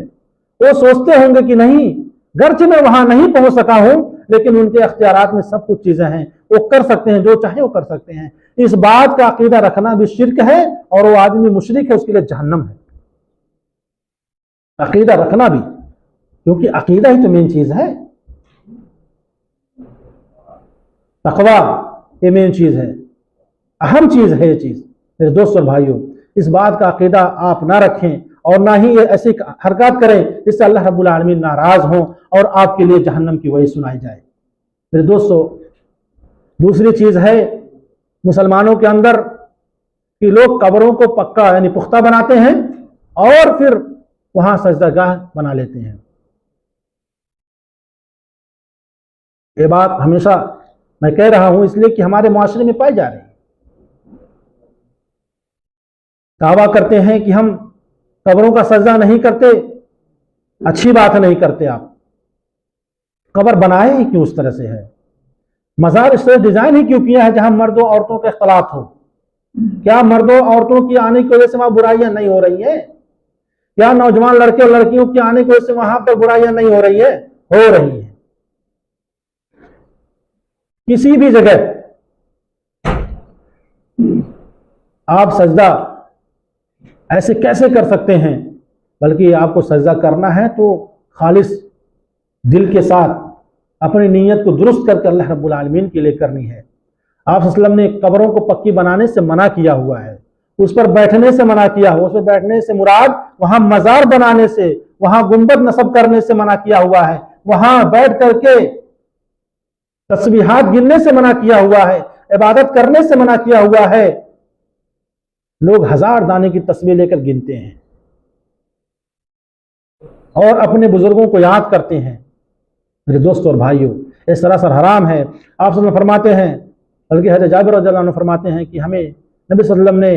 وہ سوچتے ہوں گے کہ نہیں، گرچہ میں وہاں نہیں پہنچ سکا ہوں لیکن ان کے اختیارات میں سب کچھ چیزیں ہیں، وہ کر سکتے ہیں، جو چاہے وہ کر سکتے ہیں۔ اس بات کا عقیدہ رکھنا بھی شرک ہے، اور وہ آدمی مشرک ہے، اس کے لیے جہنم ہے۔ عقیدہ رکھنا بھی، کیونکہ عقیدہ ہی تو مین چیز ہے، تقوی یہ مین چیز ہے، اہم چیز ہے یہ چیز۔ میرے دوستوں اور بھائیوں، اس بات کا عقیدہ آپ نہ رکھیں اور نہ ہی ایسی حرکات کریں جس سے اللہ رب العالمین ناراض ہوں اور آپ کے لیے جہنم کی وحی سنائی جائے۔ میرے دوستو، دوسری چیز ہے مسلمانوں کے اندر کہ لوگ قبروں کو پکا یعنی پختہ بناتے ہیں اور پھر وہاں سجدہ گاہ بنا لیتے ہیں۔ یہ بات ہمیشہ میں کہہ رہا ہوں اس لیے کہ ہمارے معاشرے میں پائی جا رہی ہے۔ دعویٰ کرتے ہیں کہ ہم قبروں کا سجدہ نہیں کرتے، اچھی بات نہیں کرتے۔ آپ قبر بنائے ہی کیوں اس طرح سے ہے؟ مزار اس طرح ڈیزائن ہی کیوں کیا ہے جہاں مردوں عورتوں کا اختلاط ہو؟ کیا مردوں عورتوں کی آنے کی وجہ سے وہاں برائیاں نہیں ہو رہی ہیں؟ کیا نوجوان لڑکے اور لڑکیوں کی آنے کی وجہ سے وہاں پر برائیاں نہیں ہو رہی ہیں؟ ہو رہی ہیں۔ کسی بھی جگہ آپ سجدہ ایسے کیسے کر سکتے ہیں؟ بلکہ آپ کو سجدہ کرنا ہے تو خالص دل کے ساتھ اپنی نیت کو درست کر کے اللہ رب العالمین کے لیے کرنی ہے۔ آپ صلی اللہ علیہ وسلم نے قبروں کو پکی بنانے سے منع کیا ہوا ہے، اس پر بیٹھنے سے منع کیا ہوا، اس پر بیٹھنے سے مراد وہاں مزار بنانے سے، وہاں گنبد نصب کرنے سے منع کیا ہوا ہے، وہاں بیٹھ کر کے تسبیحات گننے سے منع کیا ہوا ہے، عبادت کرنے سے منع کیا ہوا ہے۔ لوگ 1000 دانے کی تسبیح لے کر گنتے ہیں اور اپنے بزرگوں کو یاد کرتے ہیں۔ میرے دوستوں اور بھائیوں، یہ سراسر حرام ہے۔ آپ صلی اللہ علیہ وسلم فرماتے ہیں، بلکہ حضرت جابر رضی اللہ عنہ فرماتے ہیں کہ ہمیں نبی صلی اللہ علیہ وسلم نے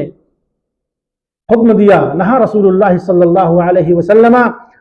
حکم دیا، نہا رسول اللہ صلی اللہ علیہ وسلم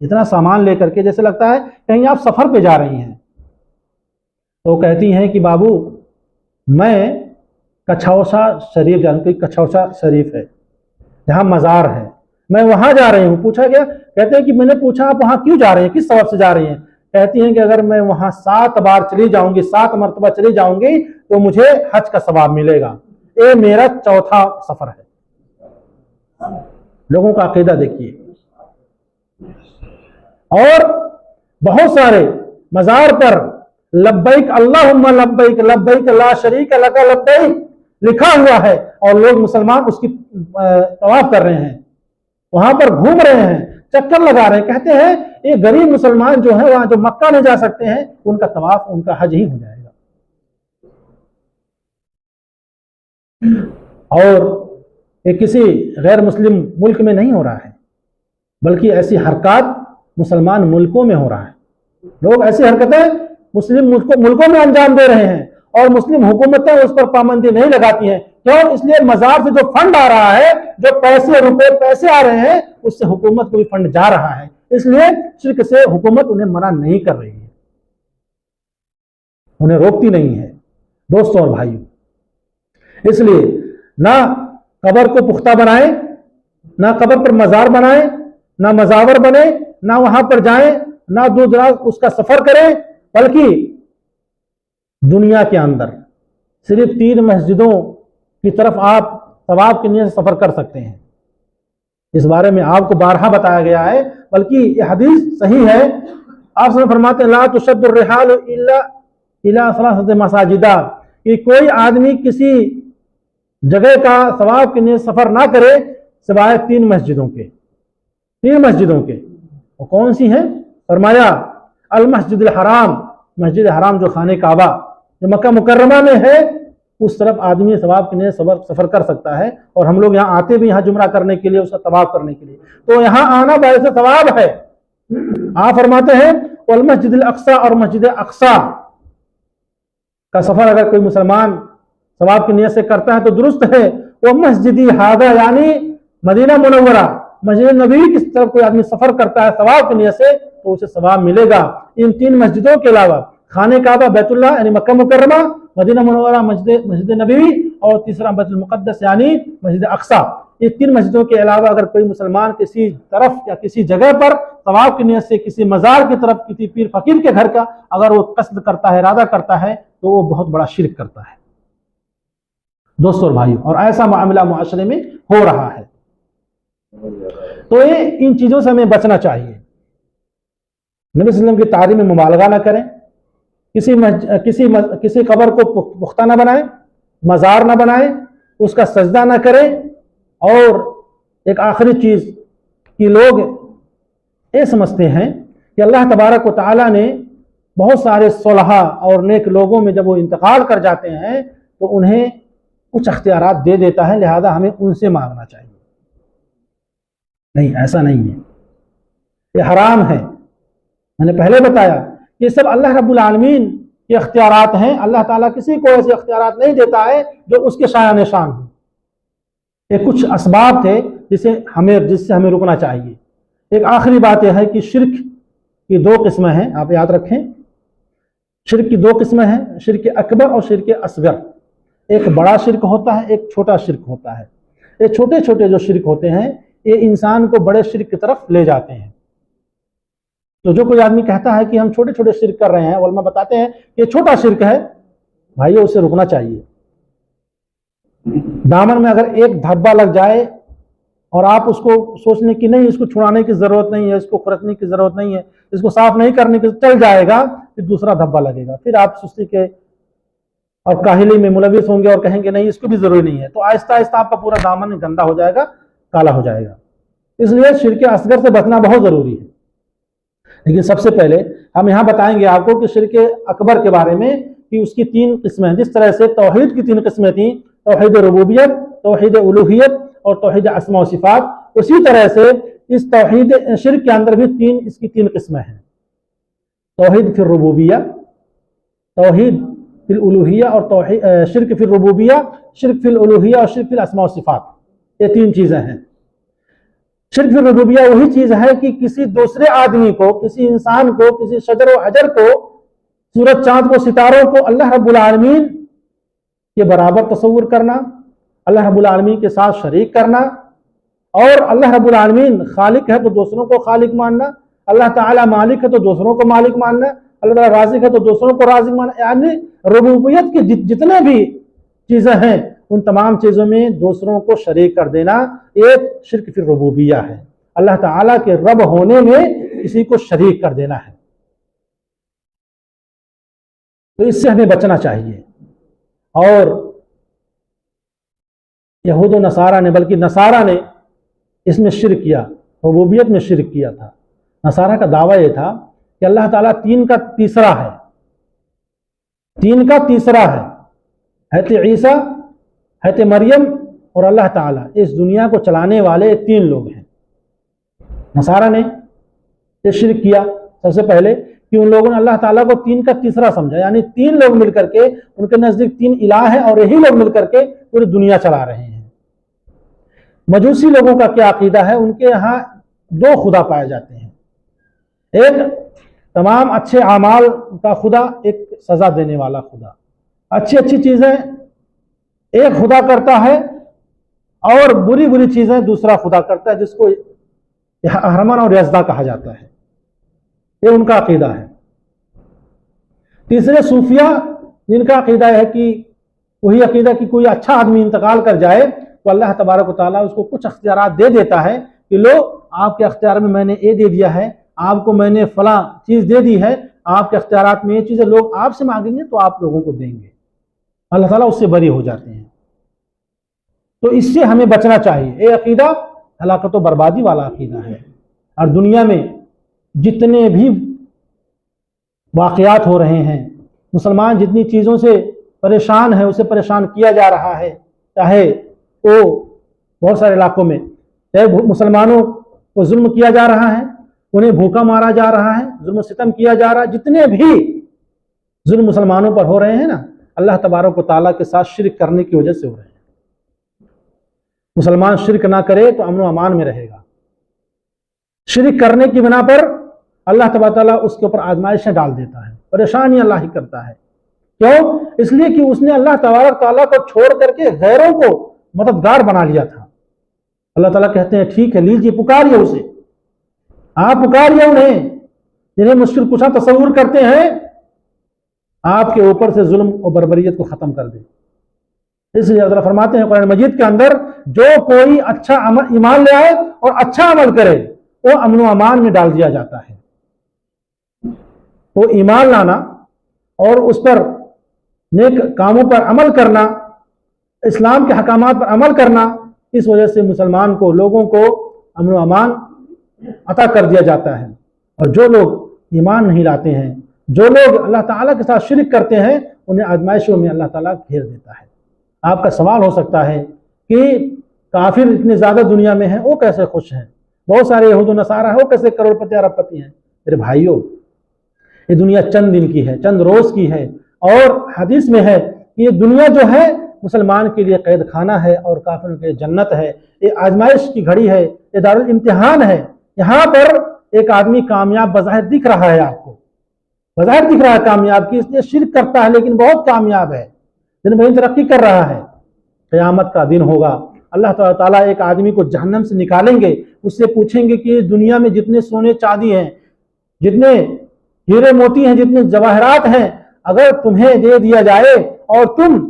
اتنا سامان لے کر کے، جیسے لگتا ہے کہیں آپ سفر پہ جا رہی ہیں۔ تو کہتی ہیں کہ بابو میں کچھوسا شریف جا رہی ہوں، کوئی کچھوسا شریف ہے جہاں مزار ہے، میں وہاں جا رہی ہوں۔ پوچھا گیا، کہتے ہیں کہ میں نے پوچھا آپ وہاں کیوں جا رہے ہیں، کس سبب سے جا رہی ہیں؟ کہتی ہیں کہ اگر میں وہاں 7 بار چلی جاؤں گی، 7 مرتبہ چلی جاؤں گی تو مجھے حج کا ثواب ملے گا، یہ میرا چوتھا سفر ہے۔ لوگوں کا عقیدہ دیکھیے۔ اور بہت سارے مزار پر لبیک اللہم لبیک لبیک لا شریک لک لبیک لکھا ہوا ہے، اور لوگ مسلمان اس کی طواف کر رہے ہیں، وہاں پر گھوم رہے ہیں، چکر لگا رہے ہیں۔ کہتے ہیں یہ غریب مسلمان جو ہیں وہاں جو مکہ نہیں جا سکتے ہیں، ان کا طواف ان کا حج ہی ہو جائے گا۔ اور یہ کسی غیر مسلم ملک میں نہیں ہو رہا ہے، بلکہ ایسی حرکات مسلمان ملکوں میں ہو رہا ہے۔ لوگ ایسی حرکتیں مسلم ملکوں میں انجام دے رہے ہیں، اور مسلم حکومتیں اس پر پابندی نہیں لگاتی ہیں۔ کیوں؟ اس لیے مزار سے جو فنڈ آ رہا ہے، جو پیسے آ رہے ہیں، اس سے حکومت کو بھی فنڈ جا رہا ہے، اس لیے شرک سے حکومت انہیں منع نہیں کر رہی ہے، انہیں روکتی نہیں ہے۔ دوستوں اور بھائیوں، اس لیے نہ قبر کو پختہ بنائیں، نہ قبر پر مزار بنائیں، نہ مزاور بنے، نہ وہاں پر جائیں، نہ دور دراز اس کا سفر کریں، بلکہ دنیا کے اندر صرف 3 مسجدوں کی طرف آپ ثواب کے نیت سے سفر کر سکتے ہیں۔ اس بارے میں آپ کو بارہا بتایا گیا ہے، بلکہ یہ حدیث صحیح ہے۔ آپ سے فرماتے ہیں لا تشد الرحال الا الى 3 مساجد، کہ کوئی آدمی کسی جگہ کا ثواب کے نیت سفر نہ کرے سوائے 3 مسجدوں کے۔ 3 مسجدوں کے، وہ کون سی ہیں؟ فرمایا المسجد الحرام، مسجد حرام جو خانہ کعبہ جو مکہ مکرمہ میں ہے، اس طرف آدمی ثواب کے لیے سفر کر سکتا ہے۔ اور ہم لوگ یہاں آتے بھی یہاں جمرہ کرنے کے لیے، اس کا طواف کرنے کے لیے، تو یہاں آنا باعث ثواب ہے۔ آپ فرماتے ہیں والمسجد الاقصی، اور مسجد اقصی کا سفر اگر کوئی مسلمان ثواب کی نیت سے کرتا ہے تو درست ہے۔ وہ مسجدی ہذا، یعنی مدینہ منورہ مسجد نبی کی طرف کوئی آدمی سفر کرتا ہے ثواب کی نیت سے تو اسے ثواب ملے گا۔ ان 3 مسجدوں کے علاوہ خانہ کعبہ بیت اللہ یعنی مکہ مکرمہ، مدینہ منورہ مسجد نبوی، اور تیسرا بیت المقدس یعنی مسجد اقصی، یہ 3 مسجدوں کے علاوہ اگر کوئی مسلمان کسی طرف یا کسی جگہ پر ثواب کی نیت سے کسی مزار کی طرف، کسی پیر فقیر کے گھر کا اگر وہ قصد کرتا ہے، ارادہ کرتا ہے، تو وہ بہت بڑا شرک کرتا ہے۔ دوستوں اور بھائیوں، اور ایسا معاملہ معاشرے میں ہو رہا ہے، تو یہ ان چیزوں سے ہمیں بچنا چاہیے۔ نبی صلی اللہ علیہ وسلم کی تعلیم میں مبالغہ نہ کریں، کسی قبر کو پختہ نہ بنائیں، مزار نہ بنائیں، اس کا سجدہ نہ کریں۔ اور ایک آخری چیز کہ لوگ یہ سمجھتے ہیں کہ اللہ تبارک و تعالیٰ نے بہت سارے صلحاء اور نیک لوگوں میں جب وہ انتقال کر جاتے ہیں تو انہیں کچھ اختیارات دے دیتا ہے، لہذا ہمیں ان سے مانگنا چاہیے۔ نہیں، ایسا نہیں ہے، یہ حرام ہے۔ میں نے پہلے بتایا یہ سب اللہ رب العالمین کے اختیارات ہیں۔ اللہ تعالیٰ کسی کو ایسے اختیارات نہیں دیتا ہے جو اس کے شایان شان ہوں۔ یہ کچھ اسباب تھے جس سے ہمیں رکنا چاہیے۔ ایک آخری بات یہ ہے کہ شرک کی 2 قسمیں ہیں، آپ یاد رکھیں۔ شرک کی 2 قسمیں ہیں، شرک اکبر اور شرک اصغر۔ ایک بڑا شرک ہوتا ہے، ایک چھوٹا شرک ہوتا ہے۔ یہ چھوٹے چھوٹے جو شرک ہوتے ہیں یہ انسان کو بڑے شرک کی طرف لے جاتے ہیں۔ تو جو کوئی آدمی کہتا ہے کہ ہم چھوٹے چھوٹے شرک کر رہے ہیں، علماء بتاتے ہیں کہ یہ چھوٹا شرک ہے، بھائیو اسے رکنا چاہیے۔ دامن میں اگر ایک دھبا لگ جائے اور آپ اس کو سوچنے کی نہیں، اس کو چھڑانے کی ضرورت نہیں ہے، اس کو خرچنے کی ضرورت نہیں ہے، اس کو صاف نہیں کرنے کی، چل جائے گا، پھر دوسرا دھبا لگے گا، پھر آپ سستی کے اور کاہلی میں ملوث ہوں گے اور کہیں گے نہیں اس کو بھی ضروری نہیں ہے، تو آہستہ آہستہ آپ کا پورا دامن گندا ہو جائے گا، کالا ہو جائے گا۔ اس لیے شرک اصغر سے بچنا بہت ضروری ہے۔ لیکن سب سے پہلے ہم یہاں بتائیں گے آپ کو کہ شرک اکبر کے بارے میں کہ اس کی 3 قسمیں، جس طرح سے توحید کی 3 قسمیں تھیں، توحید ربوبیت، توحید الوہیت اور توحید اسماء و صفات، اسی طرح سے اس توحید شرک کے اندر بھی اس کی 3 قسمیں ہیں۔ توحید فی الربوبیہ، توحید فی الالوہیہ، اور شرک فی الربوبیہ، شرک فی الالوہیہ اور شرک فی الاسماء و صفات، یہ 3 چیزیں ہیں۔ شرک فی الربوبیہ وہی چیز ہے کہ کسی دوسرے آدمی کو، کسی انسان کو، کسی شجر و حجر کو، سورج چاند کو، ستاروں کو اللہ رب العالمین کے برابر تصور کرنا، اللہ رب العالمین کے ساتھ شریک کرنا، اور اللہ رب العالمین خالق ہے تو دوسروں کو خالق ماننا، اللہ تعالیٰ مالک ہے تو دوسروں کو مالک ماننا، اللہ تعالیٰ رازق ہے تو دوسروں کو رازق ماننا، یعنی ربوبیت کی جتنے بھی چیزیں ہیں ان تمام چیزوں میں دوسروں کو شریک کر دینا ایک شرک فی الربوبیہ ہے، اللہ تعالیٰ کے رب ہونے میں کسی کو شریک کر دینا ہے۔ تو اس سے ہمیں بچنا چاہیے۔ اور یہود و نصارہ نے، بلکہ نصارہ نے اس میں شرک کیا، ربوبیت میں شرک کیا تھا۔ نصارہ کا دعویٰ یہ تھا کہ اللہ تعالیٰ تین کا تیسرا ہے، تین کا تیسرا ہے، حضرت عیسیٰ، حضرت مریم اور اللہ تعالیٰ، اس دنیا کو چلانے والے تین لوگ ہیں۔ نصارہ نے یہ شرک کیا سب سے پہلے کہ ان لوگوں نے اللہ تعالیٰ کو تین کا تیسرا سمجھا، یعنی تین لوگ مل کر کے، ان کے نزدیک تین الہ ہیں اور یہی لوگ مل کر کے پوری دنیا چلا رہے ہیں۔ مجوسی لوگوں کا کیا عقیدہ ہے؟ ان کے یہاں دو خدا پائے جاتے ہیں، ایک تمام اچھے اعمال کا خدا، ایک سزا دینے والا خدا۔ اچھی اچھی چیزیں ایک خدا کرتا ہے اور بری بری چیزیں دوسرا خدا کرتا ہے، جس کو اہرمن اور یزدہ کہا جاتا ہے۔ یہ ان کا عقیدہ ہے۔ تیسرے صوفیہ، جن کا عقیدہ ہے کہ وہی عقیدہ کہ کوئی اچھا آدمی انتقال کر جائے تو اللہ تبارک و تعالیٰ اس کو کچھ اختیارات دے دیتا ہے کہ لو، آپ کے اختیار میں نے یہ دے دیا ہے، آپ کو میں نے فلاں چیز دے دی ہے، آپ کے اختیارات میں یہ چیزیں لوگ آپ سے مانگیں گے تو آپ لوگوں کو دیں گے۔ اللہ تعالیٰ اس سے بری ہو جاتے ہیں۔ تو اس سے ہمیں بچنا چاہیے۔ یہ عقیدہ ہلاکت و بربادی والا عقیدہ ہے، اور دنیا میں جتنے بھی واقعات ہو رہے ہیں، مسلمان جتنی چیزوں سے پریشان ہے، اسے پریشان کیا جا رہا ہے، چاہے وہ بہت سارے علاقوں میں چاہے مسلمانوں کو ظلم کیا جا رہا ہے، انہیں بھوکا مارا جا رہا ہے، ظلم و ستم کیا جا رہا ہے، جتنے بھی ظلم مسلمانوں پر ہو رہے ہیں نا، اللہ تبارک و تعالیٰ کے ساتھ شرک کرنے کی وجہ سے ہو رہے ہیں۔ مسلمان شرک نہ کرے تو امن و امان میں رہے گا۔ شرک کرنے کی بنا پر اللہ تبارک و تعالیٰ اس کے اوپر آزمائشیں ڈال دیتا ہے، پریشانی اللہ ہی کرتا ہے۔ کیوں؟ اس لیے کہ اس نے اللہ تبارک تعالیٰ کو چھوڑ کر کے غیروں کو مددگار بنا لیا تھا۔ اللہ تعالیٰ کہتے ہیں ٹھیک ہے، لیجیے، پکاریے اسے، آپ پکاریے انہیں جنہیں مشکل کشا تصور کرتے ہیں، آپ کے اوپر سے ظلم و بربریت کو ختم کر دے۔ اس لیے اللہ فرماتے ہیں قرآن مجید کے اندر، جو کوئی اچھا ایمان لے آئے اور اچھا عمل کرے وہ امن و امان میں ڈال دیا جاتا ہے۔ وہ ایمان لانا اور اس پر نیک کاموں پر عمل کرنا، اسلام کے حکامات پر عمل کرنا، اس وجہ سے مسلمان کو، لوگوں کو امن و امان عطا کر دیا جاتا ہے۔ اور جو لوگ ایمان نہیں لاتے ہیں، جو لوگ اللہ تعالیٰ کے ساتھ شرک کرتے ہیں، انہیں آزمائشوں میں اللہ تعالیٰ گھیر دیتا ہے۔ آپ کا سوال ہو سکتا ہے کہ کافر اتنے زیادہ دنیا میں ہیں، وہ کیسے خوش ہیں؟ بہت سارے یہود و نصارہ ہیں، وہ کیسے کروڑ پتی ارب پتی ہیں؟ میرے بھائیوں، یہ دنیا چند دن کی ہے، چند روز کی ہے، اور حدیث میں ہے کہ یہ دنیا جو ہے مسلمان کے لیے قید خانہ ہے اور کافروں کے لیے جنت ہے۔ یہ آزمائش کی گھڑی ہے، یہ دارالامتحان ہے۔ یہاں پر ایک آدمی کامیاب بظاہر دکھ رہا ہے، آپ کو بظاہر دکھ رہا ہے کامیاب کی، اس لیے شرک کرتا ہے لیکن بہت کامیاب ہے، دن بہ دن ترقی کر رہا ہے۔ قیامت کا دن ہوگا، اللہ تعالیٰ ایک آدمی کو جہنم سے نکالیں گے، اس سے پوچھیں گے کہ دنیا میں جتنے سونے چاندی ہیں، جتنے ہیرے موتی ہیں، جتنے جواہرات ہیں، اگر تمہیں دے دیا جائے اور تم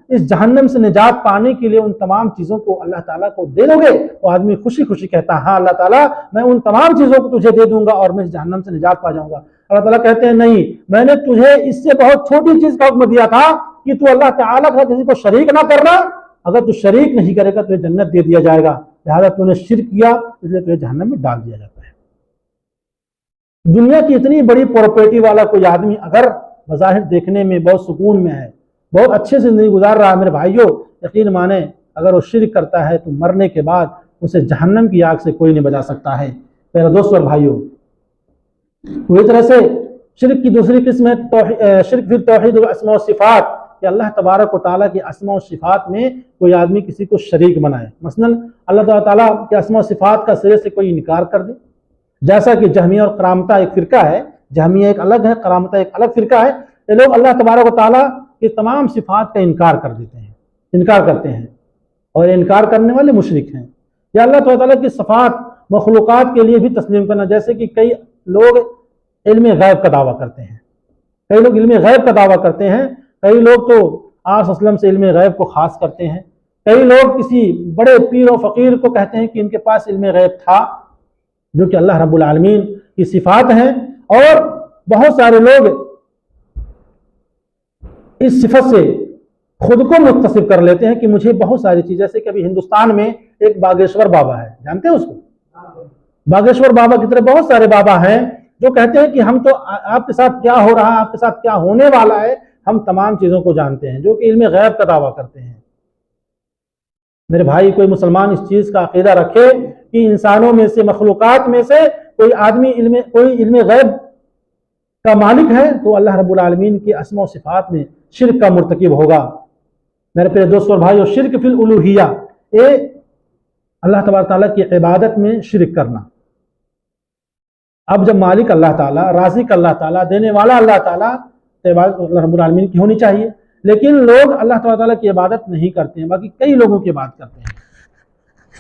اس جہنم سے نجات پانے کے لیے ان تمام چیزوں کو اللہ تعالیٰ کو دے دو گے؟ وہ آدمی خوشی خوشی کہتا ہے ہاں اللہ تعالیٰ، میں ان تمام چیزوں کو تجھے دے دوں گا اور میں اس جہنم سے نجات پا جاؤں گا۔ اللہ تعالیٰ کہتے ہیں نہیں، میں نے تجھے اس سے بہت چھوٹی چیز کا حکم دیا تھا کہ تو اللہ تعالیٰ کا کسی کو شریک نہ کرنا، اگر تو شریک نہیں کرے گا تو جنت دے دیا جائے گا، لہذا تو نے شرک کیا اس لیے تجھے جہنم میں ڈال دیا جاتا ہے۔ دنیا کی اتنی بڑی پراپرٹی والا کوئی آدمی اگر بظاہر دیکھنے میں بہت سکون میں ہے، بہت اچھے سے زندگی گزار رہا ہے، میرے بھائیوں یقین مانیں اگر وہ شرک کرتا ہے تو مرنے کے بعد اسے جہنم کی آگ سے کوئی نہیں بچا سکتا ہے۔ میرے دوستو اور بھائیوں، اسی طرح سے شرک کی دوسری قسم ہے شرک فی توحید و اسماء و صفات، کہ اللہ تبارک و تعالیٰ کی اسماء و صفات میں کوئی آدمی کسی کو شریک بنائے، مثلا اللہ تعالیٰ کے اسماء و صفات کا سرے سے کوئی انکار کر دے، جیسا کہ جہمیہ اور کرامتہ ایک فرقہ ہے، جہمیہ ایک الگ ہے، کرامتہ ایک الگ فرقہ ہے، یہ لوگ اللہ تبارک و تعالیٰ کی تمام صفات کا انکار کر دیتے ہیں، انکار کرتے ہیں، اور انکار کرنے والے مشرک ہیں۔ یا اللہ تعالیٰ کی صفات مخلوقات کے لیے بھی تسلیم کرنا، جیسے کہ کئی لوگ علم غیب کا دعویٰ کرتے ہیں، کئی لوگ علم غیب کا دعویٰ کرتے ہیں، کئی لوگ تو آپ صلی اللہ علیہ وسلم سے علم غیب کو خاص کرتے ہیں، کئی لوگ کسی بڑے پیر و فقیر کو کہتے ہیں کہ ان کے پاس علم غیب تھا، جو کہ اللہ رب العالمین کی صفات ہیں، اور بہت سارے لوگ اس صفت سے خود کو متصف کر لیتے ہیں کہ مجھے بہت ساری چیز، جیسے کہ ابھی ہندوستان میں ایک باگیشور بابا ہے، جانتے ہیں اس کو؟ باگیشور بابا کی طرح بہت سارے بابا ہیں جو کہتے ہیں کہ ہم تو آپ کے ساتھ کیا ہو رہا ہے، آپ کے ساتھ کیا ہونے والا ہے، ہم تمام چیزوں کو جانتے ہیں، جو کہ علم غیب کا دعویٰ کرتے ہیں۔ میرے بھائی، کوئی مسلمان اس چیز کا عقیدہ رکھے کہ انسانوں میں سے، مخلوقات میں سے کوئی آدمی کوئی علم غیب کا مالک ہے، تو اللہ رب العالمین کی اسماء و صفات میں شرک کا مرتکب ہوگا۔ میرے پیارے دوستوں اور بھائیو، شرک فی الالوہیہ، یہ اللہ تبارک تعالیٰ کی عبادت میں شرک کرنا۔ اب جب مالک اللہ تعالیٰ، رازق اللہ تعالیٰ، دینے والا اللہ تعالیٰ، تو عبادت اللہ رب العالمین کی ہونی چاہیے، لیکن لوگ اللہ تعالیٰ کی عبادت نہیں کرتے ہیں، باقی کئی لوگوں کی عبادت کرتے ہیں،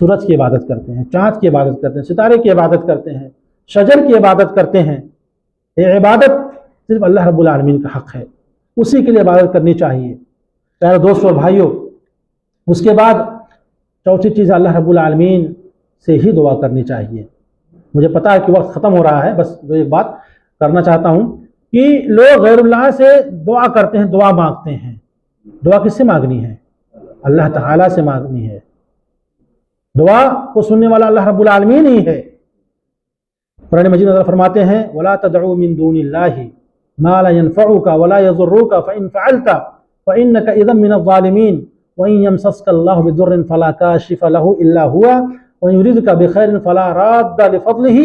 سورج کی عبادت کرتے ہیں، چاند کی عبادت کرتے ہیں، ستارے کی عبادت کرتے ہیں، شجر کی عبادت کرتے ہیں۔ یہ عبادت صرف اللہ رب العالمین کا حق ہے، اسی کے لیے عبادت کرنی چاہیے۔ پیارے دوستوں اور بھائیوں، اس کے بعد چوتھی چیز، اللہ رب العالمین سے ہی دعا کرنی چاہیے۔ مجھے پتا ہے کہ وقت ختم ہو رہا ہے، بس ایک بات کرنا چاہتا ہوں کہ لوگ غیر اللہ سے دعا کرتے ہیں، دعا مانگتے ہیں۔ دعا کس سے مانگنی ہے؟ اللہ تعالیٰ سے مانگنی ہے۔ دعا کو سننے والا اللہ رب العالمین ہی ہے۔ قرآن مجید میں فرماتے ہیں وَلَا تَدْعُوا مِن دُونِ اللَّهِ مَا لَا يَنفَعُكَ وَلَا يَضُرُّكَ فَإِن فَعَلْتَ فَإِنَّكَ إِذًا مِنَ الظَّالِمِينَ وَإِن يَمْسَسْكَ اللَّهُ بِضُرٍّ فَلَا كَاشِفَ لَهُ إِلَّا هُوَ وَإِن يُرِدْكَ بِخَيْرٍ فَلَا رَادَّ لِفَضْلِهِ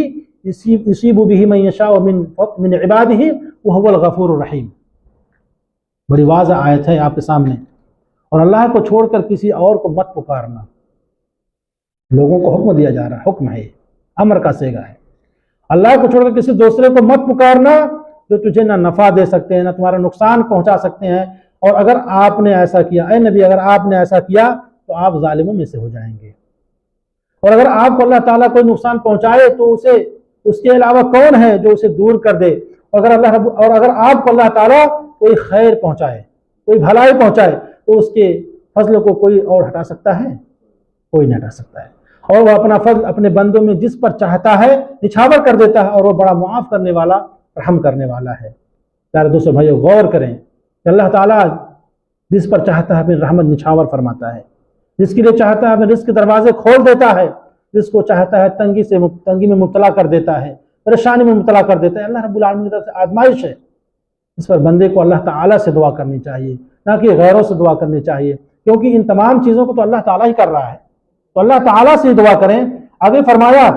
يُصِيبُ بِهِ مَن يَشَاءُ مِنْ عِبَادِهِ وَهُوَ الْغَفُورُ الرَّحِيمُ۔ بڑی واضح آیت ہے آپ کے سامنے۔ اور اللہ کو چھوڑ کر کسی اور کو مت پکارنا، لوگوں کو حکم دیا جا رہا ہے، حکم ہے، امر کا صیغہ ہے۔ اللہ کو چھوڑ کر کسی دوسرے کو مت پکارنا جو تجھے نہ نفع دے سکتے ہیں، نہ تمہارا نقصان پہنچا سکتے ہیں، اور اگر آپ نے ایسا کیا، اے نبی، اگر آپ نے ایسا کیا تو آپ ظالموں میں سے ہو جائیں گے۔ اور اگر آپ کو اللہ تعالیٰ کوئی نقصان پہنچائے تو اس کے علاوہ کون ہے جو اسے دور کر دے؟ اور اگر آپ کو اللہ تعالیٰ کوئی خیر پہنچائے، کوئی بھلائی پہنچائے، تو اس کے فضل کو کوئی اور ہٹا سکتا ہے؟ کوئی نہیں ہٹا سکتا ہے۔ اور وہ اپنا فضل اپنے بندوں میں جس پر چاہتا ہے نچھاور کر دیتا ہے، اور وہ بڑا معاف کرنے والا، رحم کرنے والا ہے۔ پیارے دوستو بھائیو، غور کریں کہ اللہ تعالیٰ جس پر چاہتا ہے اپنی رحمت نچھاور فرماتا ہے، جس کے لیے چاہتا ہے اپنے رزق کے دروازے کھول دیتا ہے، جس کو چاہتا ہے تنگی میں مبتلا کر دیتا ہے، پریشانی میں مبتلا کر دیتا ہے۔ اللہ رب العالمین کی طرف سے آزمائش ہے، اس پر بندے کو اللہ تعالیٰ سے دعا کرنی چاہیے، نہ کہ غیروں سے دعا کرنی چاہیے، کیونکہ ان تمام چیزوں کو تو اللہ تعالیٰ ہی کر رہا ہے، تو اللہ تعالیٰ سے دعا کریں۔ آگے فرمایا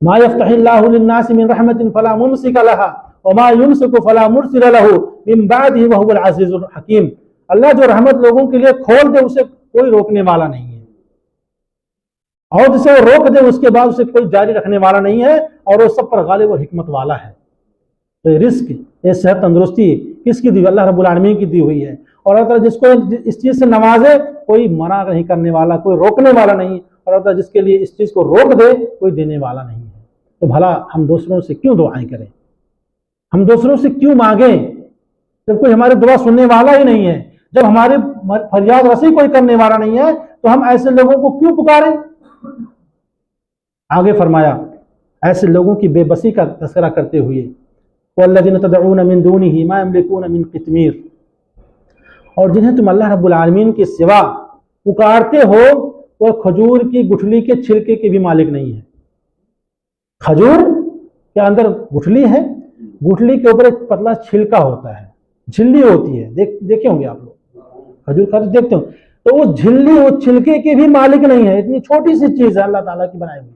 ما یفتح اللہ للناس من رحمت فلا ممسک لہا وما یمسک فلا مرسل لہ من بعدہ وہو العزیز الحکیم۔ اللہ جو رحمت لوگوں کے لیے کھول دے اسے کوئی روکنے والا نہیں ہے، اور جسے وہ روک دے اس کے بعد اسے کوئی جاری رکھنے والا نہیں ہے، اور وہ سب پر غالب اور حکمت والا ہے۔ تو یہ رزق، یہ صحت تندرستی کس کی دی ہوئی؟ اللہ رب العالمین کی دی ہوئی ہے، اور اللہ تعالیٰ جس کو اس چیز سے نوازے کوئی منع نہیں کرنے والا، کوئی روکنے والا نہیں، اور اللہ تعالیٰ جس کے لیے اس چیز کو روک دے کوئی دینے والا نہیں ہے۔ تو بھلا ہم دوسروں سے کیوں دعائیں کریں؟ ہم دوسروں سے کیوں مانگیں جب کوئی ہماری دعا سننے والا ہی نہیں ہے؟ جب ہماری فریاد رسی کوئی کرنے والا نہیں ہے تو ہم ایسے لوگوں کو کیوں پکاریں؟ آگے فرمایا ایسے لوگوں کی بے بسی کا تذکرہ کرتے ہوئے وَالَّذِينَ تَدْعُونَ مِن دُونِهِ مَا يَمْلِكُونَ مِن قِطْمِيرٍ، اور جنہیں تم اللہ رب العالمین کے سوا پکارتے ہو وہ کھجور کی گٹھلی کے چھلکے کے بھی مالک نہیں ہے۔ کھجور کے اندر گٹھلی ہے، گٹھلی کے اوپر ایک پتلا چھلکا ہوتا ہے، جھلی ہوتی ہے، دیکھے ہوں گے آپ لوگ کھجور کھاتے دیکھتے ہوں، تو وہ جھلی، وہ چھلکے کے بھی مالک نہیں ہے۔ اتنی چھوٹی سی چیز ہے اللہ تعالیٰ کی بنائی ہوئی،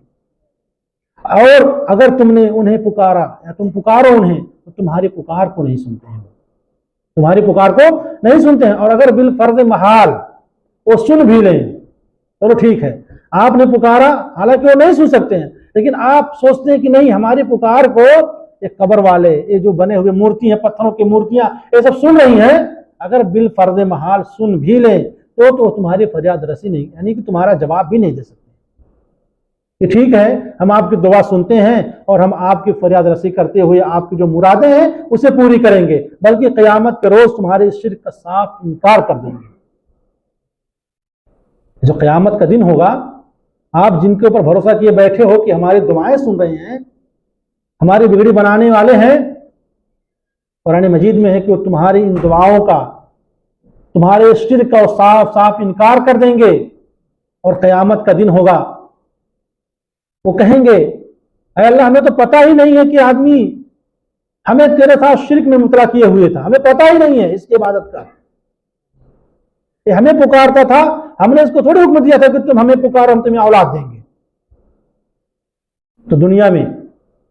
اور اگر تم نے انہیں پکارا یا تم پکارو انہیں تو تمہاری پکار کو نہیں سنتے ہیں۔ تمہاری پکار کو نہیں سنتے ہیں، اور اگر بالفرض محال وہ سن بھی لیں چلو ٹھیک ہے، آپ نے پکارا، حالانکہ وہ نہیں سن سکتے ہیں، لیکن آپ سوچتے ہیں کہ نہیں ہماری پکار کو یہ قبر والے، یہ جو بنے ہوئے مورتی ہیں، پتھروں کی مورتیاں، یہ سب سن رہی ہیں، اگر بالفرض محال سن بھی لیں تو تمہاری فریاد رسی نہیں، یعنی کہ تمہارا جواب بھی نہیں دے سکتے کہ ٹھیک ہے ہم آپ کی دعا سنتے ہیں اور ہم آپ کی فریاد رسی کرتے ہوئے آپ کی جو مرادیں ہیں اسے پوری کریں گے، بلکہ قیامت کے روز تمہارے اس شرک کا صاف انکار کر دیں گے۔ جو قیامت کا دن ہوگا، آپ جن کے اوپر بھروسہ کیے بیٹھے ہو کہ ہماری دعائیں سن رہے ہیں، ہماری بگڑی بنانے والے ہیں، قرآن مجید میں ہے کہ وہ تمہاری ان دعاؤں کا، تمہارے شرک کا صاف صاف انکار کر دیں گے، اور قیامت کا دن ہوگا وہ کہیں گے اے اللہ ہمیں تو پتہ ہی نہیں ہے کہ آدمی ہمیں تیرے ساتھ شرک میں مبتلا کیے ہوئے تھا، ہمیں پتہ ہی نہیں ہے اس کی عبادت کا، یہ ہمیں پکارتا تھا، ہم نے اس کو تھوڑی حکم دیا تھا کہ تم ہمیں پکارو ہم تمہیں اولاد دیں گے۔ تو دنیا میں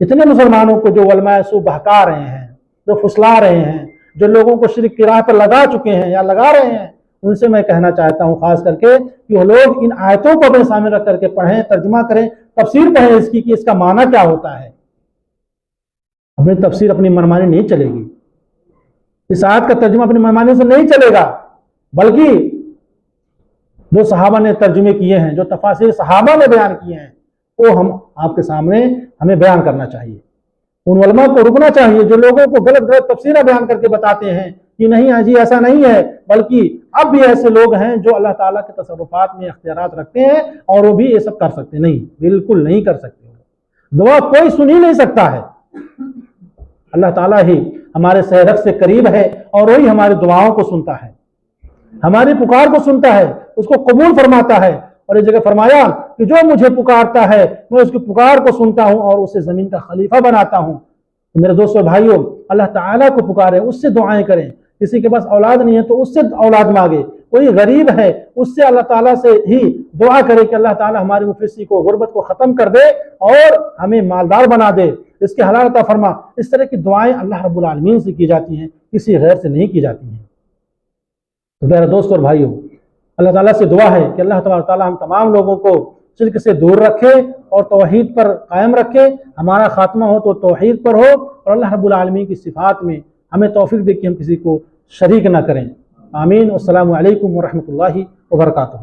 اتنے مسلمانوں کو جو علماء سو بہکا رہے ہیں، جو پھسلا رہے ہیں، جو لوگوں کو شرک کی راہ پر لگا چکے ہیں یا لگا رہے ہیں، ان سے میں کہنا چاہتا ہوں خاص کر کے کہ وہ لوگ ان آیتوں کو اپنے سامنے رکھ کر کے پڑھیں، ترجمہ کریں، تفسیر پڑھیں اس کی کہ اس کا معنی کیا ہوتا ہے۔ اپنی تفسیر اپنی منمانی نہیں چلے گی، اس آیت کا ترجمہ اپنی منمانی سے نہیں چلے گا، بلکہ جو صحابہ نے ترجمے کیے ہیں، جو تفاسیر صحابہ نے بیان کیے ہیں، وہ ہم آپ کے سامنے ہمیں بیان کرنا چاہیے۔ ان علماء کو رکنا چاہیے جو لوگوں کو غلط غلط تفسیریں بیان کر کے بتاتے ہیں کہ نہیں جی ایسا نہیں ہے، بلکہ اب بھی ایسے لوگ ہیں جو اللہ تعالیٰ کے تصرفات میں اختیارات رکھتے ہیں اور وہ بھی یہ سب کر سکتے ہیں۔ نہیں، بالکل نہیں کر سکتے، دعا کوئی سن ہی نہیں سکتا ہے، اللہ تعالیٰ ہی ہمارے سہرگ سے قریب ہے اور وہی ہماری دعاؤں کو سنتا ہے، ہماری پکار کو سنتا ہے، اس کو قبول فرماتا ہے، اور اس جگہ فرمایا کہ جو مجھے پکارتا ہے میں اس کی پکار کو سنتا ہوں اور اسے زمین کا خلیفہ بناتا ہوں۔ تو میرے دوستو بھائیوں، اللہ تعالیٰ کو پکاریں، اس سے دعائیں کریں، کسی کے پاس اولاد نہیں ہے تو اس سے اولاد مانگے، کوئی غریب ہے اس سے اللہ تعالیٰ سے ہی دعا کرے کہ اللہ تعالیٰ ہماری مفلسی کو، غربت کو ختم کر دے اور ہمیں مالدار بنا دے، اس کے حلال عطا فرما۔ اس طرح کی دعائیں اللہ رب العالمین سے کی جاتی ہیں، کسی غیر سے نہیں کی جاتی ہیں۔ تو میرے دوست اور بھائیوں، اللہ تعالیٰ سے دعا ہے کہ اللہ تبارک تعالیٰ ہم تمام لوگوں کو شرک سے دور رکھے اور توحید پر قائم رکھے، ہمارا خاتمہ ہو تو توحید پر ہو، اور اللہ رب العالمین کی صفات میں ہمیں توفیق دے کہ ہم کسی کو شریک نہ کریں۔ آمین۔ السلام علیکم ورحمۃ اللہ وبرکاتہ۔